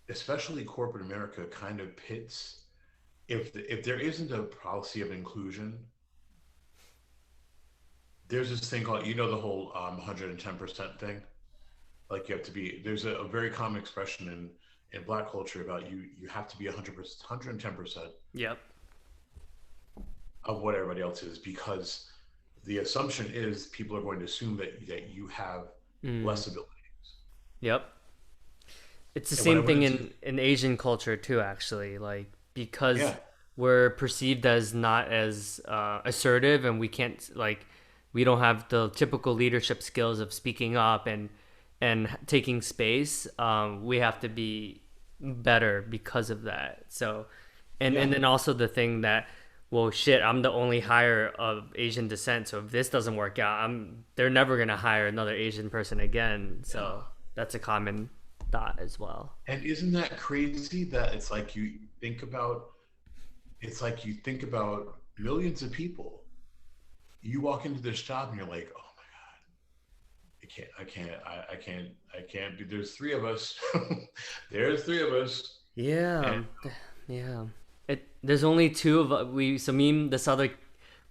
especially corporate America kind of pits if there isn't a policy of inclusion. There's this thing called, the whole 110% thing. Like you have to be. There's a very common expression in Black culture about you have to be 100%, 110% Yep. of what everybody else is because the assumption is people are going to assume that you have Hmm. less ability. Yep. It's the And when I same went thing into in Asian culture too, actually. Like because yeah, we're perceived as not as assertive, and we can't like we don't have the typical leadership skills of speaking up and taking space. We have to be better because of that. So, and yeah, then also the thing that well shit I'm the only hire of Asian descent, so if this doesn't work out they're never gonna hire another Asian person again, yeah. so that's a common thought as well. And isn't that crazy that it's like you think about millions of people you walk into this shop and you're like, oh my God, I can't be, there's three of us. There's three of us. And Yeah, yeah. There's only two of we. So me and this other,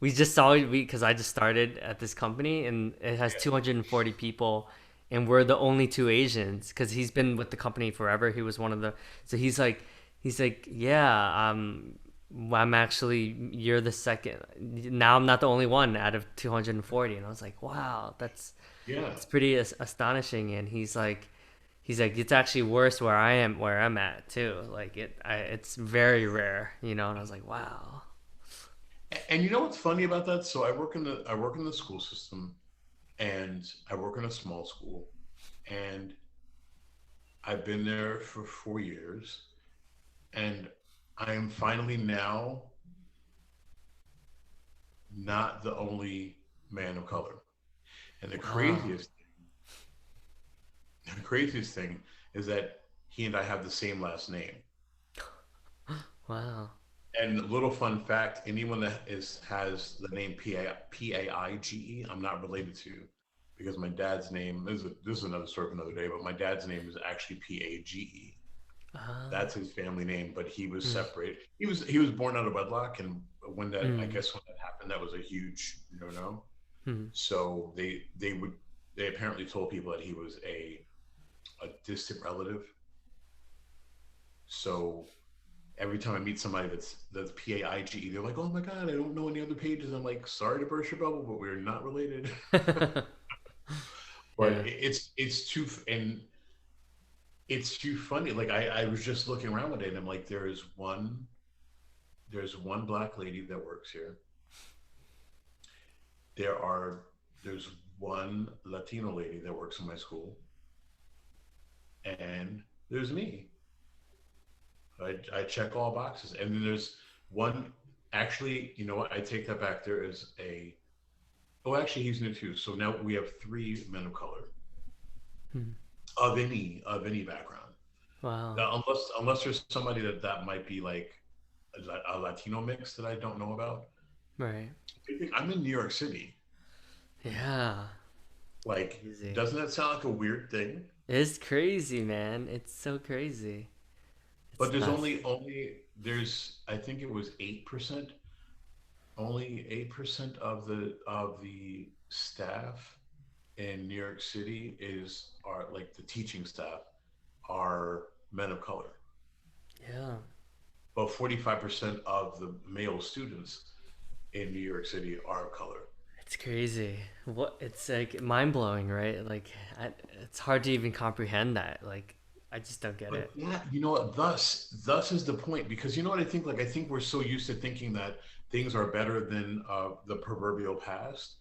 we just saw it. Because I just started at this company and it has yeah, 240 people, and we're the only two Asians. Because he's been with the company forever. He was one of the. So he's like, yeah. I'm actually, you're the second. Now I'm not the only one out of 240, and I was like, wow, yeah. it's pretty astonishing. And he's like it's actually worse where I'm at too. Like it's very rare, And I was like, wow. And you know what's funny about that? So I work in the school system, and I work in a small school, and I've been there for 4 years, and I am finally now not the only man of color. And Wow. the craziest thing is that he and I have the same last name. Wow. And a little fun fact: anyone that has the name Paige, I'm not related to, because my dad's name this is another story for another day. But my dad's name is actually Page. uh, That's his family name, but he was mm, separate. He was born out of wedlock, and I mm, guess when that happened, that was a huge no. mm. So they apparently told people that he was a distant relative. So every time I meet somebody that's Paige, they're like, "Oh my God, I don't know any other pages." I'm like, "Sorry to burst your bubble, but we're not related." But Yeah. it's too funny. Like I was just looking around one day, and I'm like, there's one black lady that works here. There's one Latino lady that works in my school, and there's me. I check all boxes. And then there's one, actually, you know what? I take that back. There is oh, actually, he's new too. So now we have three men of color Mm. of any background. Wow. Now, unless there's somebody that might be like a Latino mix that I don't know about. Right. I think I'm in New York City. Yeah. Like, Crazy. doesn't that sound like a weird thing? It's crazy, man. It's so crazy. But It's there's nuts. there's, I think it was 8%. Only 8% of the staff in New York City are like the teaching staff are men of color, Yeah. but 45% of the male students in New York City are of color. It's crazy. What it's like mind blowing, right? Like it's hard to even comprehend that. Like I just don't get But it. yeah, you know what? Thus is the point, because you know what I think. Like I think we're so used to thinking that things are better than the proverbial past,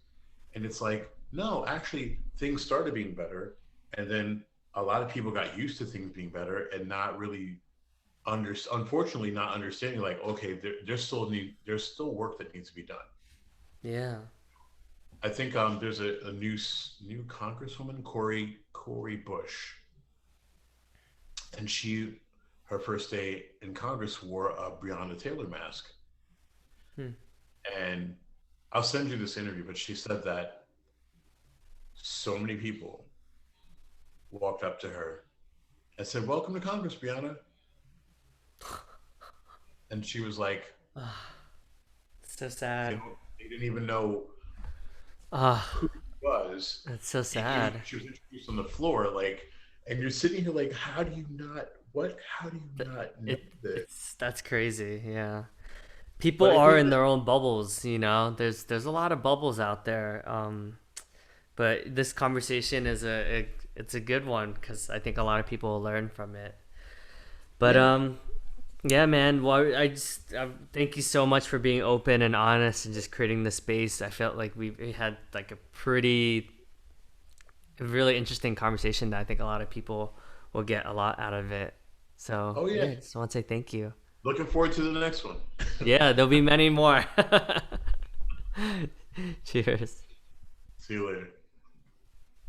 and it's like no, actually things started being better, and then a lot of people got used to things being better and not really unfortunately not understanding, like, okay, there's still work that needs to be done. Yeah. I think there's a new congresswoman, Corey Bush, and her first day in Congress wore a Breonna Taylor mask. Hmm. And I'll send you this interview, but she said that so many people walked up to her and said, "Welcome to Congress, Breonna." And she was like, Ah, it's so they sad. don't they didn't even know Ah, who he was. it's so He sad. she was introduced on the floor, like, and you're sitting here like, how do you not know this? That's crazy. Yeah. People But I are think in that their own bubbles, There's a lot of bubbles out there. But this conversation is it's a good one because I think a lot of people will learn from it. But yeah. yeah, man. Well, thank you so much for being open and honest and just creating the space. I felt like we had like a really interesting conversation that I think a lot of people will get a lot out of it. So Oh yeah. yeah, just want to say thank you. Looking forward to the next one. Yeah, there'll be many more. Cheers. See you later.